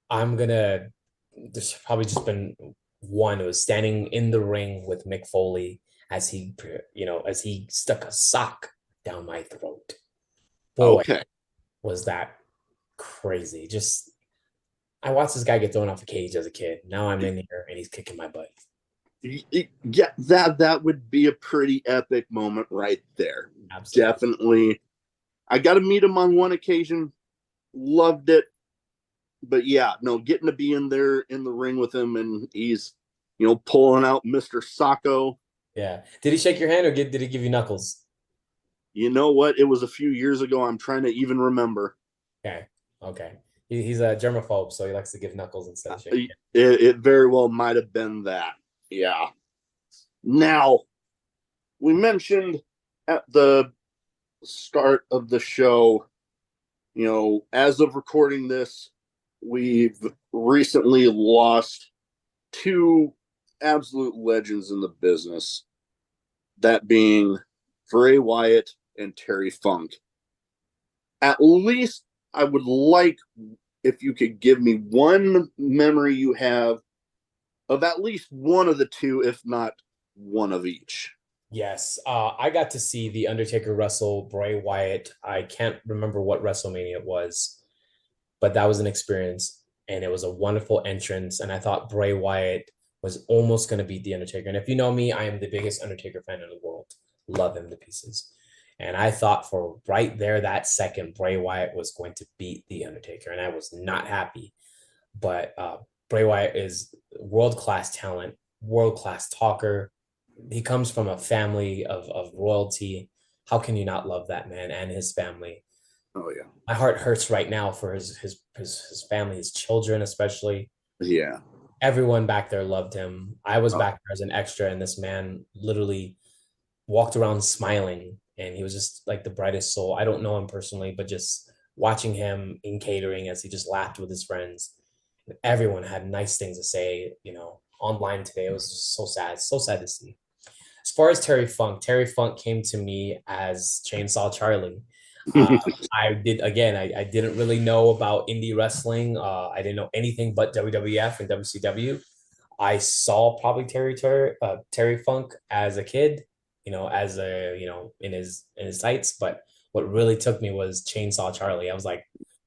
There's probably just been one. It was standing in the ring with Mick Foley as he stuck a sock down my throat. Boy, Okay. was that crazy. Just, I watched this guy get thrown off a cage as a kid. Now I'm in here and he's kicking my butt. Yeah, that would be a pretty epic moment right there. Absolutely. Definitely. I got to meet him on one occasion. Loved it. But yeah, no, getting to be in there in the ring with him and he's, pulling out Mr. Sacco. Yeah. Did he shake your hand or did he give you knuckles? You know what? It was a few years ago. I'm trying to even remember. Okay. He's a germaphobe, so he likes to give knuckles instead of shaking. It very well might have been that. Yeah. Now, we mentioned at the start of the show, as of recording this, we've recently lost two absolute legends in the business. That being Bray Wyatt and Terry Funk. At least I would like if you could give me one memory you have of at least one of the two, if not one of each. Yes, I got to see The Undertaker wrestle Bray Wyatt. I can't remember what WrestleMania it was, but that was an experience, and it was a wonderful entrance. And I thought Bray Wyatt was almost going to beat The Undertaker. And if you know me, I am the biggest Undertaker fan in the world. Love him to pieces. And I thought for right there, that second, Bray Wyatt was going to beat The Undertaker, and I was not happy. But Bray Wyatt is world class talent, world class talker. He comes from a family of royalty. How can you not love that man and his family? Oh yeah, My heart hurts right now for his family, his children, especially. yeah. Everyone back there loved him. I was Oh, back there as an extra, and this man literally walked around smiling, and he was just like the brightest soul. I don't know him personally, but just watching him in catering as he just laughed with his friends. Everyone had nice things to say, online today. It was just so sad to see. As far as Terry Funk came to me as Chainsaw Charlie. Uh, I did again. I didn't really know about indie wrestling. I didn't know anything but WWF and WCW. I saw probably Terry Funk as a kid, as a in his sights. But what really took me was Chainsaw Charlie. I was like,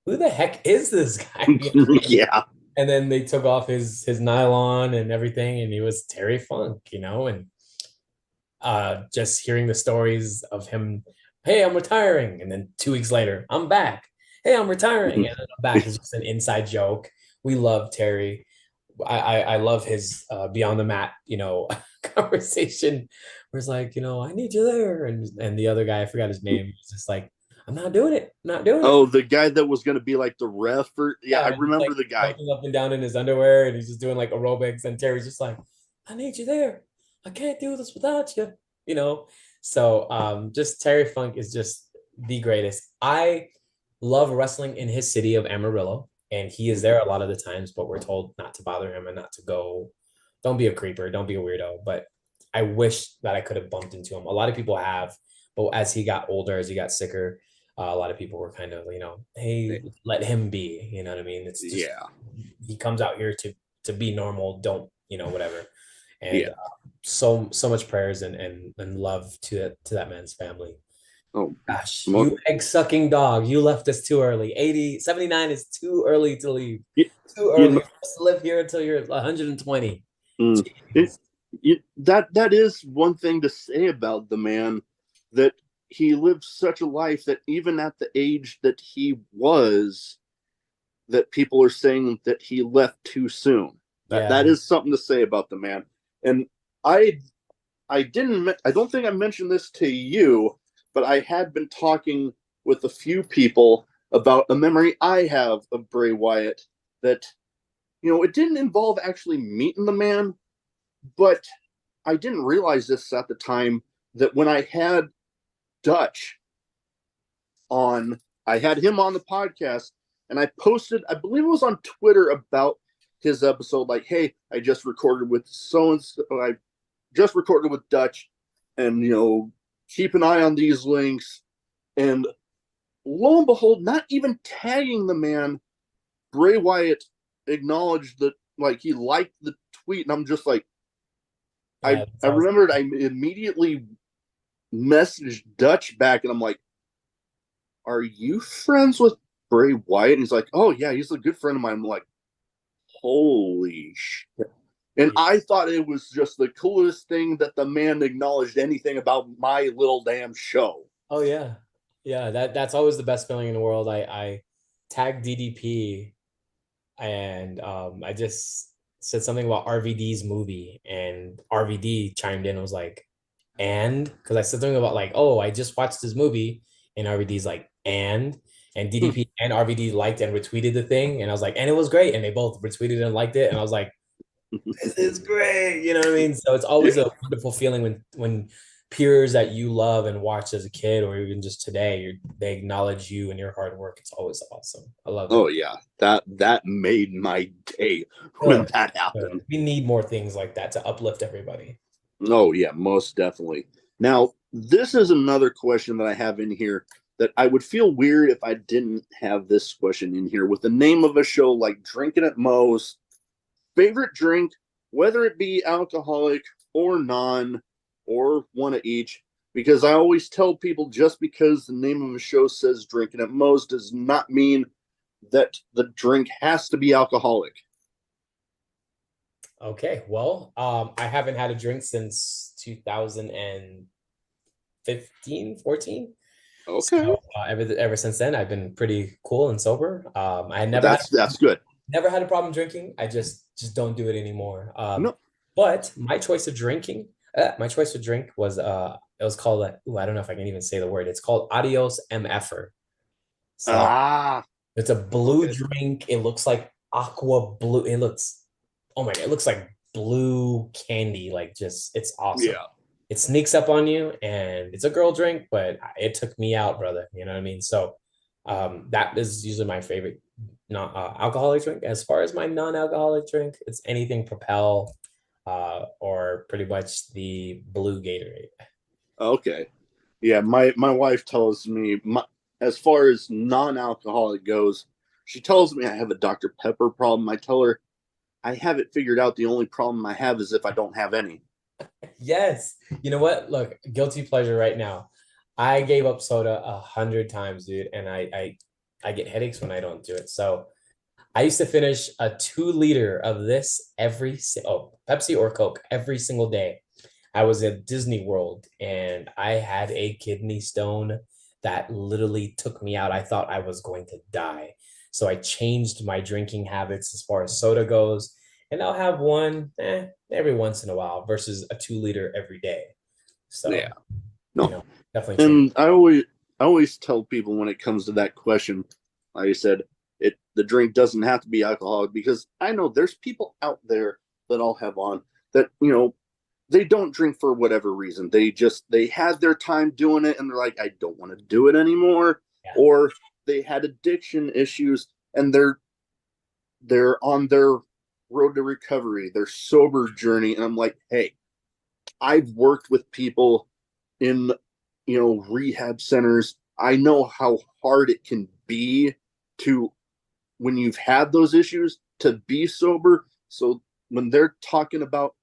who the heck is this guy? yeah. And then they took off his nylon and everything, and he was Terry Funk, and just hearing the stories of him, hey, I'm retiring, and then 2 weeks later, I'm back. Hey, I'm retiring, and then I'm back. It's just an inside joke. We love Terry. I love his beyond the mat, conversation where it's like, I need you there, and the other guy, I forgot his name, he's just like, I'm not doing it, not doing it. Oh, the guy that was going to be like the ref, or yeah, I Yeah, and he's remember like the guy. jumping up and down in his underwear, and he's just doing like aerobics, and Terry's just like, I need you there. I can't do this without you, you know. So just Terry Funk is just the greatest. I love wrestling in his city of Amarillo, and he is there a lot of the times, but we're told not to bother him and not to go. Don't be a creeper, don't be a weirdo. But I wish that I could have bumped into him. A lot of people have, but as he got older, as he got sicker, a lot of people were kind of, hey, let him be. You know what I mean? It's just Yeah, he comes out here to be normal. Don't whatever. And yeah. so much prayers and love to that man's family. Oh, Gosh, mo- you egg sucking dog, you left us too early. 79 is too early to leave. you, Too you early. know, You're supposed to live here until you're 120. mm, it, Jeez. that is one thing to say about the man, that he lived such a life that even at the age that he was, that people are saying that he left too soon. That Yeah. is something to say about the man. And I I don't think I mentioned this to you, but I had been talking with a few people about a memory I have of Bray Wyatt, that it didn't involve actually meeting the man, but I didn't realize this at the time, that when I had Dutch on, I had him on the podcast, and I posted, I believe it was on Twitter, about his episode, like, hey, I just recorded with so and so, I just recorded with Dutch, and keep an eye on these links. And lo and behold, not even tagging the man, Bray Wyatt acknowledged that, like, he liked the tweet, and I'm just like, Yeah, I that's always remembered, I immediately messaged Dutch back, and I'm like, are you friends with Bray Wyatt? And he's like, oh yeah, he's a good friend of mine. I'm like, holy shit. And yeah. I thought it was just the coolest thing that the man acknowledged anything about my little damn show. Oh yeah. Yeah, that's always the best feeling in the world. I tagged DDP, and I just said something about RVD's movie, and RVD chimed in and was like, and because I said something about like, oh, I just watched this movie, and RVD's like, and DDP and RVD liked and retweeted the thing, and I was like, and it was great, and they both retweeted and liked it, and I was like, this is great. You know what I mean? So it's always Yeah. a wonderful feeling when peers that you love and watched as a kid, or even just today, they acknowledge you and your hard work. It's always awesome. I love Oh it. yeah, that made my day when Good. that Good. happened. We need more things like that to uplift everybody. Oh yeah, most definitely. Now, this is another question that I have in here that I would feel weird if I didn't have this question in here with the name of a show like Drinking at Moe's. Favorite drink, whether it be alcoholic or non, or one of each, because I always tell people just because the name of a show says Drinking at Moe's does not mean that the drink has to be alcoholic. Okay. Well, I haven't had a drink since 2015, 14. Okay, So ever since then, I've been pretty cool and sober. I had that's good. never had a problem drinking. I just don't do it anymore. No, But my choice to drink was it was called I don't know if I can even say the word. It's called Adios MFer. So ah, it's a blue okay, drink. It looks like aqua blue. It looks, oh my God, it looks like blue candy. Like just, it's awesome. yeah, It sneaks up on you and it's a girl drink, but it took me out, brother. You know what I mean? So that is usually my favorite not alcoholic drink. As far as my non-alcoholic drink, it's anything Propel or pretty much the blue Gatorade. okay, yeah. My wife tells me as far as non-alcoholic goes, she tells me I have a Dr. Pepper problem. I tell her I have it figured out. The only problem I have is if I don't have any. Yes. You know what? Look, guilty pleasure right now. I gave up soda 100 times, dude, and I get headaches when I don't do it. So I used to finish a 2 liter of this Pepsi or Coke every single day. I was at Disney World and I had a kidney stone that literally took me out. I thought I was going to die. So I changed my drinking habits as far as soda goes. And I'll have one every once in a while versus a 2 liter every day. Yeah, So, no. definitely change. And I always tell people when it comes to that question, like I said, the drink doesn't have to be alcoholic because I know there's people out there that I'll have on that they don't drink for whatever reason. They had their time doing it and they're like, I don't want to do it anymore, Yeah. or they had addiction issues and they're on their road to recovery, their sober journey, and I'm like, hey, I've worked with people in rehab centers. I know how hard it can be to when you've had those issues to be sober. So when they're talking about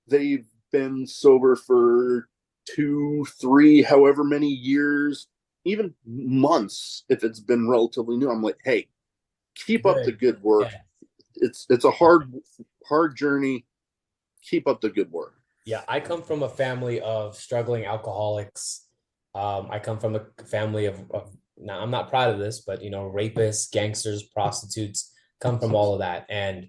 they've been sober for 2, 3, however many years, even months, if it's been relatively new, I'm like, hey, keep up the Good. good work. Yeah. It's a hard journey. Keep up the good work. Yeah, I come from a family of struggling alcoholics. I come from a family of now I'm not proud of this, but rapists, gangsters, prostitutes come from all of that. And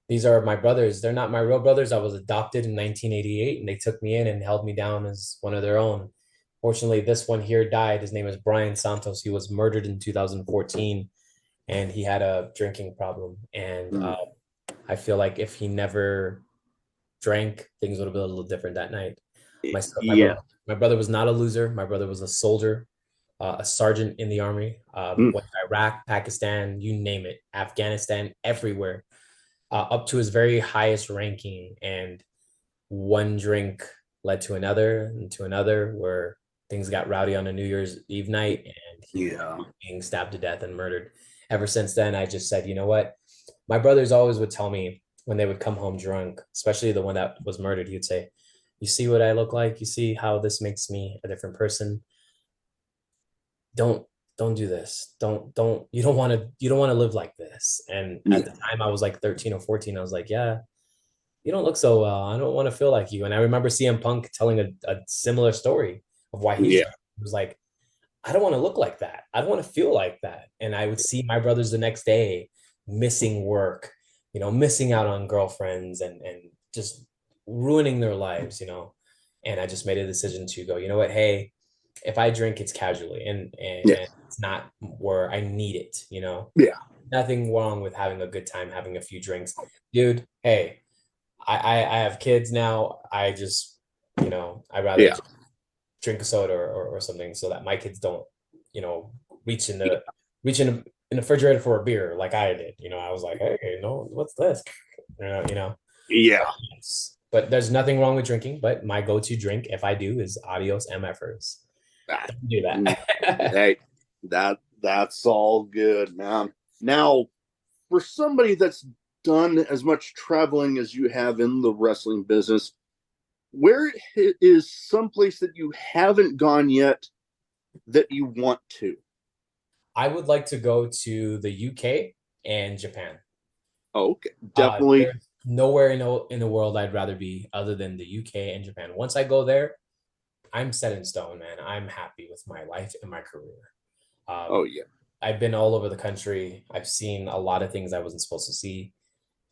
these are my brothers. They're not my real brothers. I was adopted in 1988 and they took me in and held me down as one of their own. Fortunately, this one here died. His name is Brian Santos. He was murdered in 2014 and he had a drinking problem. And Mm. I feel like if he never drank, things would have been a little different that night. My my Yeah. brother my brother was not a loser. My brother was a soldier, a sergeant in the army. Mm. Went to Iraq, Pakistan, you name it, Afghanistan, everywhere, up to his very highest ranking. And one drink led to another and to another, where things got rowdy on a New Year's Eve night, and he was Yeah. being stabbed to death and murdered. Ever since then, I just said, you know what? My brothers always would tell me when they would come home drunk, especially the one that was murdered, he'd say, you see what I look like? You see how this makes me a different person? Don't don't do this. Don't you don't want to live like this. And at the Yeah. time I was like 13 or 14. I was like, yeah, you don't look so well. I don't want to feel like you. And I remember CM Punk telling a similar story of why he's Yeah. done. It was like, I don't want to look like that. I don't want to feel like that. And I would see my brothers the next day missing work, missing out on girlfriends and just ruining their lives. And I just made a decision to go, you know what? Hey, if I drink, it's casually Yeah. and it's not where I need it. Yeah. Nothing wrong with having a good time, having a few drinks. Dude, hey, I have kids now. I just, I'd rather Yeah. just drink a soda or something so that my kids don't, you know, reach in the reach in the refrigerator for a beer like I did. I was like, hey, no, what's this? Yeah. But there's nothing wrong with drinking. But my go-to drink, if I do, is Adios MFers. Ah, Don't do mm, that. hey, that's all good, man. Now, for somebody that's done as much traveling as you have in the wrestling business, where is someplace that you haven't gone yet that you want to? I would like to go to the UK and Japan. Oh, okay, definitely. There's nowhere in the world I'd rather be other than the UK and Japan. Once I go there, I'm set in stone, man. I'm happy with my life and my career. Oh Um, yeah, I've been all over the country. I've seen a lot of things I wasn't supposed to see.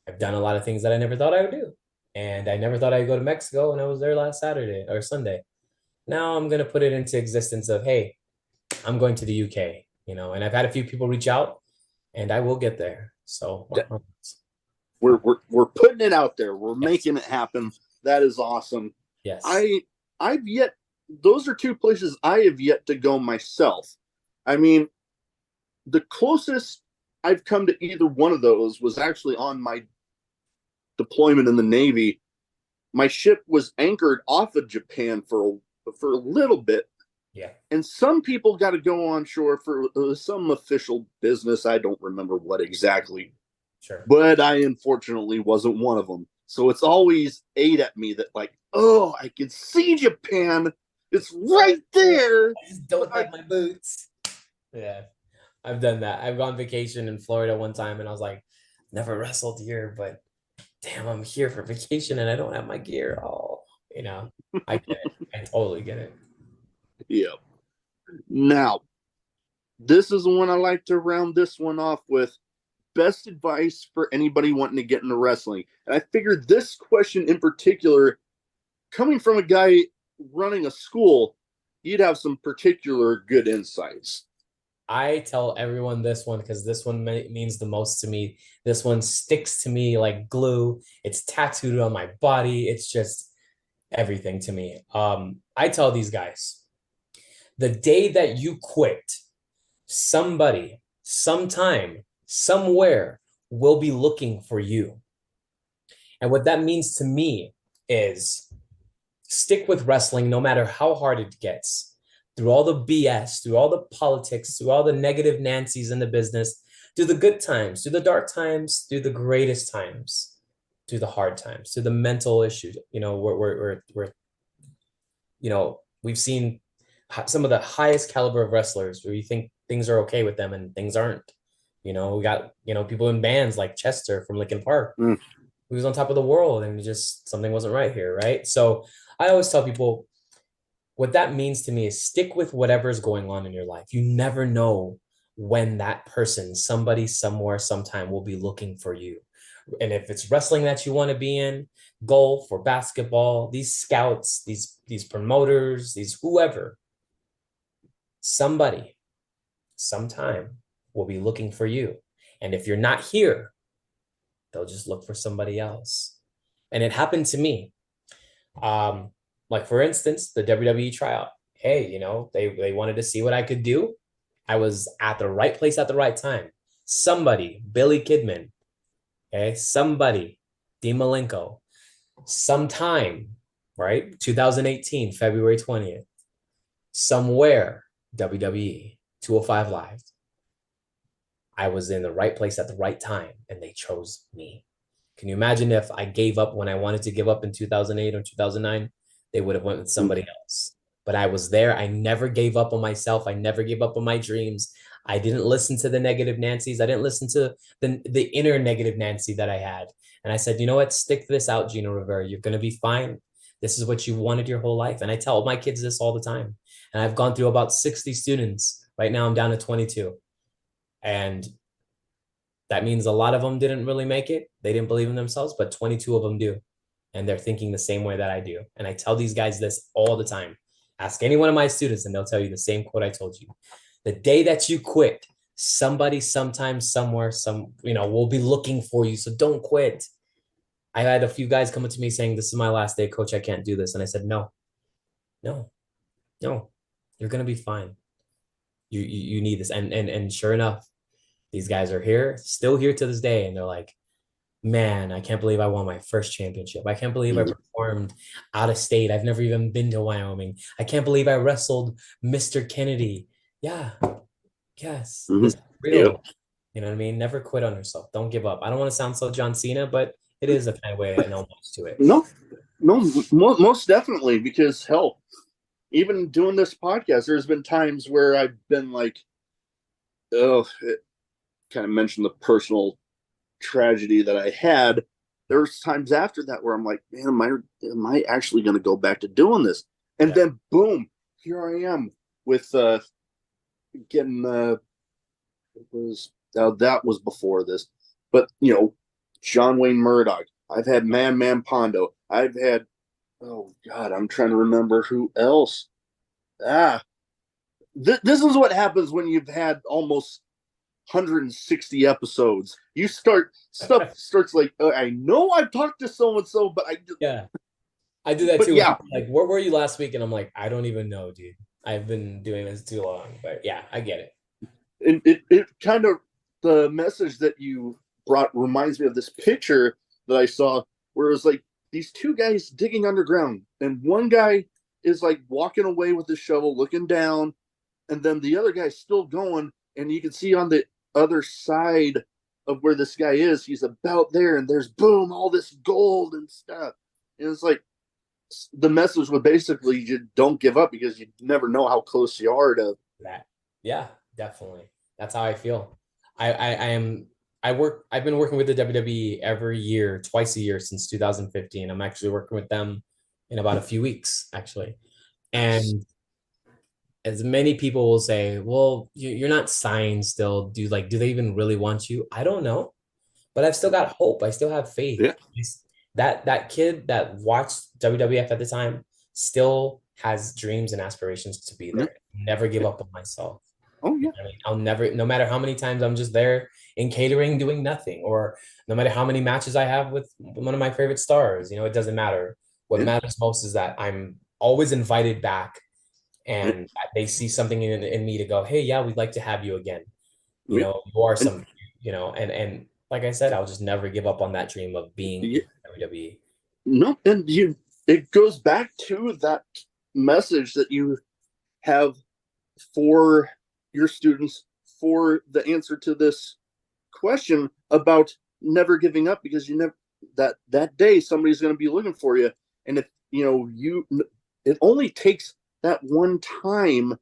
I've done a lot of things that I never thought I would do. And I never thought I'd go to Mexico, and I was there last Saturday or Sunday. Now I'm going to put it into existence of, hey, I'm going to the UK, and I've had a few people reach out, and I will get there. So, we're putting it out there. We're yes, making it happen. That is awesome. yes, I've yet. Those are two places I have yet to go myself. I mean, the closest I've come to either one of those was actually on my deployment in the Navy. My ship was anchored off of Japan for a little bit, yeah, and some people got to go on shore for some official business. I don't remember what exactly, sure. but I unfortunately wasn't one of them. So it's always ate at me that like, oh, I can see Japan. It's right there. I just But don't have my boots. Yeah, I've done that. I've gone vacation in Florida one time, and I was like, never wrestled here, but damn, I'm here for vacation and I don't have my gear. Oh, I get it. I totally get it. yeah. Now, this is the one I like to round this one off with. Best advice for anybody wanting to get into wrestling. And I figured this question in particular, coming from a guy running a school, you'd have some particular good insights. I tell everyone this one because this one means the most to me. This one sticks to me like glue. It's tattooed on my body. It's just everything to me. I tell these guys the day that you quit, somebody, sometime, somewhere will be looking for you. And what that means to me is stick with wrestling no matter how hard it gets. Through all the BS, through all the politics, through all the negative Nancy's in the business, through the good times, through the dark times, through the greatest times, through the hard times, through the mental issues. We've seen some of the highest caliber of wrestlers where you think things are okay with them and things aren't. We got, people in bands like Chester from Linkin Park, Mm. who was on top of the world and just something wasn't right here, right? So I always tell people what that means to me is stick with whatever's going on in your life. You never know when that person, somebody, somewhere, sometime will be looking for you. And if it's wrestling that you want to be in, golf or basketball, these scouts, these promoters, these whoever, somebody, sometime will be looking for you. And if you're not here, they'll just look for somebody else. And it happened to me. Like for instance, the WWE tryout. Hey, they wanted to see what I could do. I was at the right place at the right time. Somebody, Billy Kidman, okay, somebody, Dean Malenko, sometime, right? 2018, February 20th, somewhere, WWE, 205 Live. I was in the right place at the right time, and they chose me. Can you imagine if I gave up when I wanted to give up in 2008 or 2009? They would have went with somebody else. But I was there. I never gave up on myself. I never gave up on my dreams. I didn't listen to the negative Nancy's. I didn't listen to the inner negative Nancy that I had. And I said, you know what? Stick this out, Gino Rivera. You're going to be fine. This is what you wanted your whole life. And I tell my kids this all the time. And I've gone through about 60 students. Right now, I'm down to 22. And that means a lot of them didn't really make it. They didn't believe in themselves, but 22 of them do. And they're thinking the same way that I do. And I tell these guys this all the time. Ask any one of my students, and they'll tell you the same quote I told you. The day that you quit, somebody, sometime, somewhere, will be looking for you. So don't quit. I had a few guys come up to me saying, "This is my last day, coach. I can't do this." And I said, "No, no, no. You're gonna be fine. You need this." And sure enough, these guys are here, still here to this day, and they're like, "Man, I can't believe I won my first championship. I can't believe I Mhm. performed out of state. I've never even been to Wyoming. I can't believe I wrestled Mr. Kennedy." Yeah, yes, this Mhm. is Yep. real. You know what I mean? Never quit on yourself. Don't give up. I don't want to sound so John Cena, but it is a kind of way an homage to it. No, no, most definitely. Because hell, even doing this podcast, there's been times where I've been like, oh, it kind of mentioned the personal tragedy that I had. Yeah, There's times after that where I'm like, man, am I actually going to go back to doing this? And yeah, then boom, here I am with getting it was that was before this, but John Wayne Murdoch. I've had Man Pondo. I've had, oh God, I'm trying to remember who else. Ah, this is what happens when you've had almost 160 episodes. You start stuff starts like, I know I've talked to so and so, but yeah. I do that but too. When yeah, people are like, where were you last week? And I'm like, I don't even know, dude. I've been doing this too long. But yeah, I get it. it kind of, the message that you brought reminds me of this picture that I saw where it was like these two guys digging underground, and one guy is like walking away with the shovel, looking down, and then the other guy's still going, and you can see on the other side of where this guy is, he's about there, and there's boom, all this gold and stuff, and it's like the message was basically you don't give up because you never know how close you are to. That. Yeah, definitely. That's how I feel. I am I've been working with the WWE every year, twice a year since 2015. I'm actually working with them in about a few weeks, actually. Nice. And as many people will say, well, you're not signed still. Do they even really want you? I don't know, but I've still got hope. I still have faith. Yeah. That kid that watched WWF at the time still has dreams and aspirations to be Yeah. there. Never give up on myself. Oh yeah. I mean, I'll never, no matter how many times I'm just there in catering doing nothing, or no matter how many matches I have with one of my favorite stars, it doesn't matter. What Yeah. matters most is that I'm always invited back, Yeah. and they see something in me to go, hey, yeah, we'd like to have you again. Yeah. You are And some, and like I said, I'll just never give up on that dream of being in yeah, WWE. no, and it goes back to that message that you have for your students, for the answer to this question about never giving up, because you never, that day somebody's going to be looking for you, and if it only takes that one time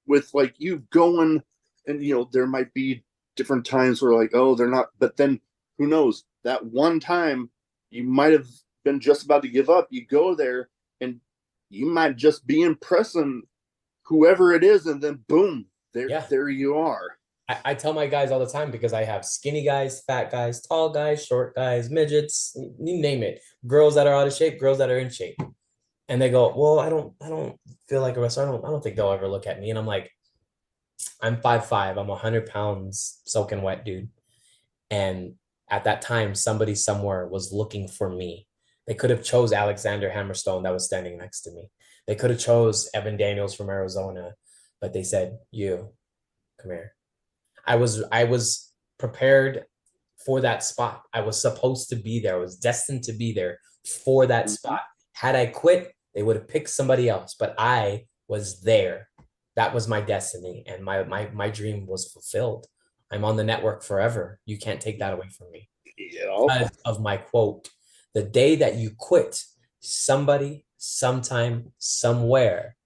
with like you going, and there might be different times where like, oh, they're not, but then who knows, that one time you might have been just about to give up, you go there and you might just be impressing whoever it is, and then boom, there Yeah. there you are. I tell my guys all the time because I have skinny guys, fat guys, tall guys, short guys, midgets, you name it. Girls that are out of shape, girls that are in shape. And they go, well, I don't feel like a wrestler. I don't think they'll ever look at me. And I'm like, I'm 5'5". I'm 100 pounds soaking wet, dude. And at that time, somebody somewhere was looking for me. They could have chose Alexander Hammerstone that was standing next to me. They could have chose Evan Daniels from Arizona, but they said, you, come here. I was prepared for that spot. I was supposed to be there. I was destined to be there for that Mm-hmm. spot. Had I quit, they would have picked somebody else, but I was there. That was my destiny, and my dream was fulfilled. I'm on the network forever. You can't take that away from me. Yeah. Because of my quote, the day that you quit, somebody, sometime, somewhere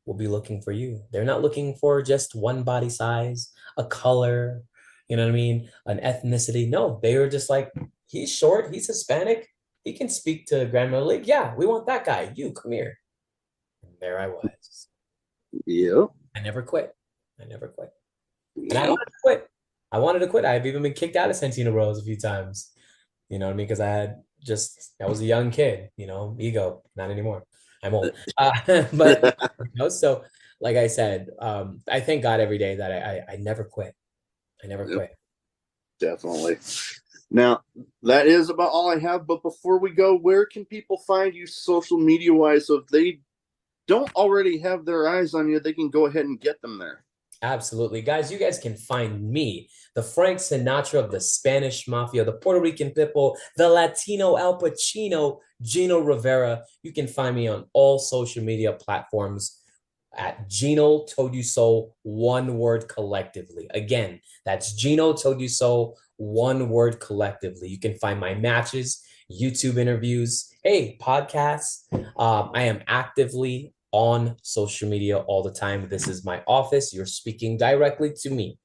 will be looking for you. They're not looking for just one body size, a color, you know what I mean? An ethnicity. No, they were just like, he's short, he's Hispanic, he can speak to Grandma League. Yeah, we want that guy. You come here. And there I was. Yeah. I never quit. I never quit. And I Yeah. wanted to quit. I wanted to quit. I've even been kicked out of Santino Rose a few times. You know what I mean? Because I was a young kid, ego, not anymore. I'm old. But so like I said, I thank God every day that I never quit. I never Yep. quit. Definitely. Now, that is about all I have. But before we go, where can people find you social media wise? So if they don't already have their eyes on you, they can go ahead and get them there. Absolutely. Guys, you guys can find me, the Frank Sinatra of the Spanish Mafia, the Puerto Rican Pitbull, the Latino Al Pacino, Gino Rivera. You can find me on all social media platforms at Gino Toldyouso, one word collectively. Again, that's Gino Toldyouso, one word collectively. You can find my matches, YouTube interviews, hey, podcasts. I am actively on social media all the time. This is my office. You're speaking directly to me.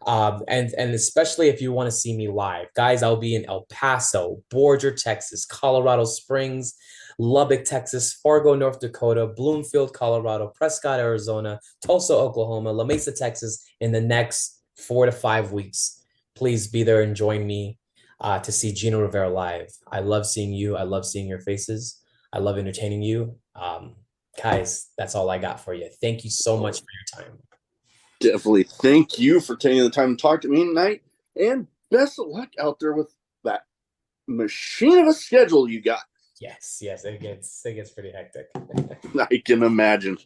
And especially if you want to see me live, guys, I'll be in El Paso, Borger, Texas, Colorado Springs, Lubbock, Texas, Fargo, North Dakota, Bloomfield, Colorado, Prescott, Arizona, Tulsa, Oklahoma, La Mesa, Texas, in the next 4 to 5 weeks. Please be there and join me to see Gino Rivera live. I love seeing you. I love seeing your faces. I love entertaining you. Guys, that's all I got for you. Thank you so much for your time. Definitely thank you for taking the time to talk to me tonight. And best of luck out there with that machine of a schedule you got. Yes, it gets pretty hectic. I can imagine.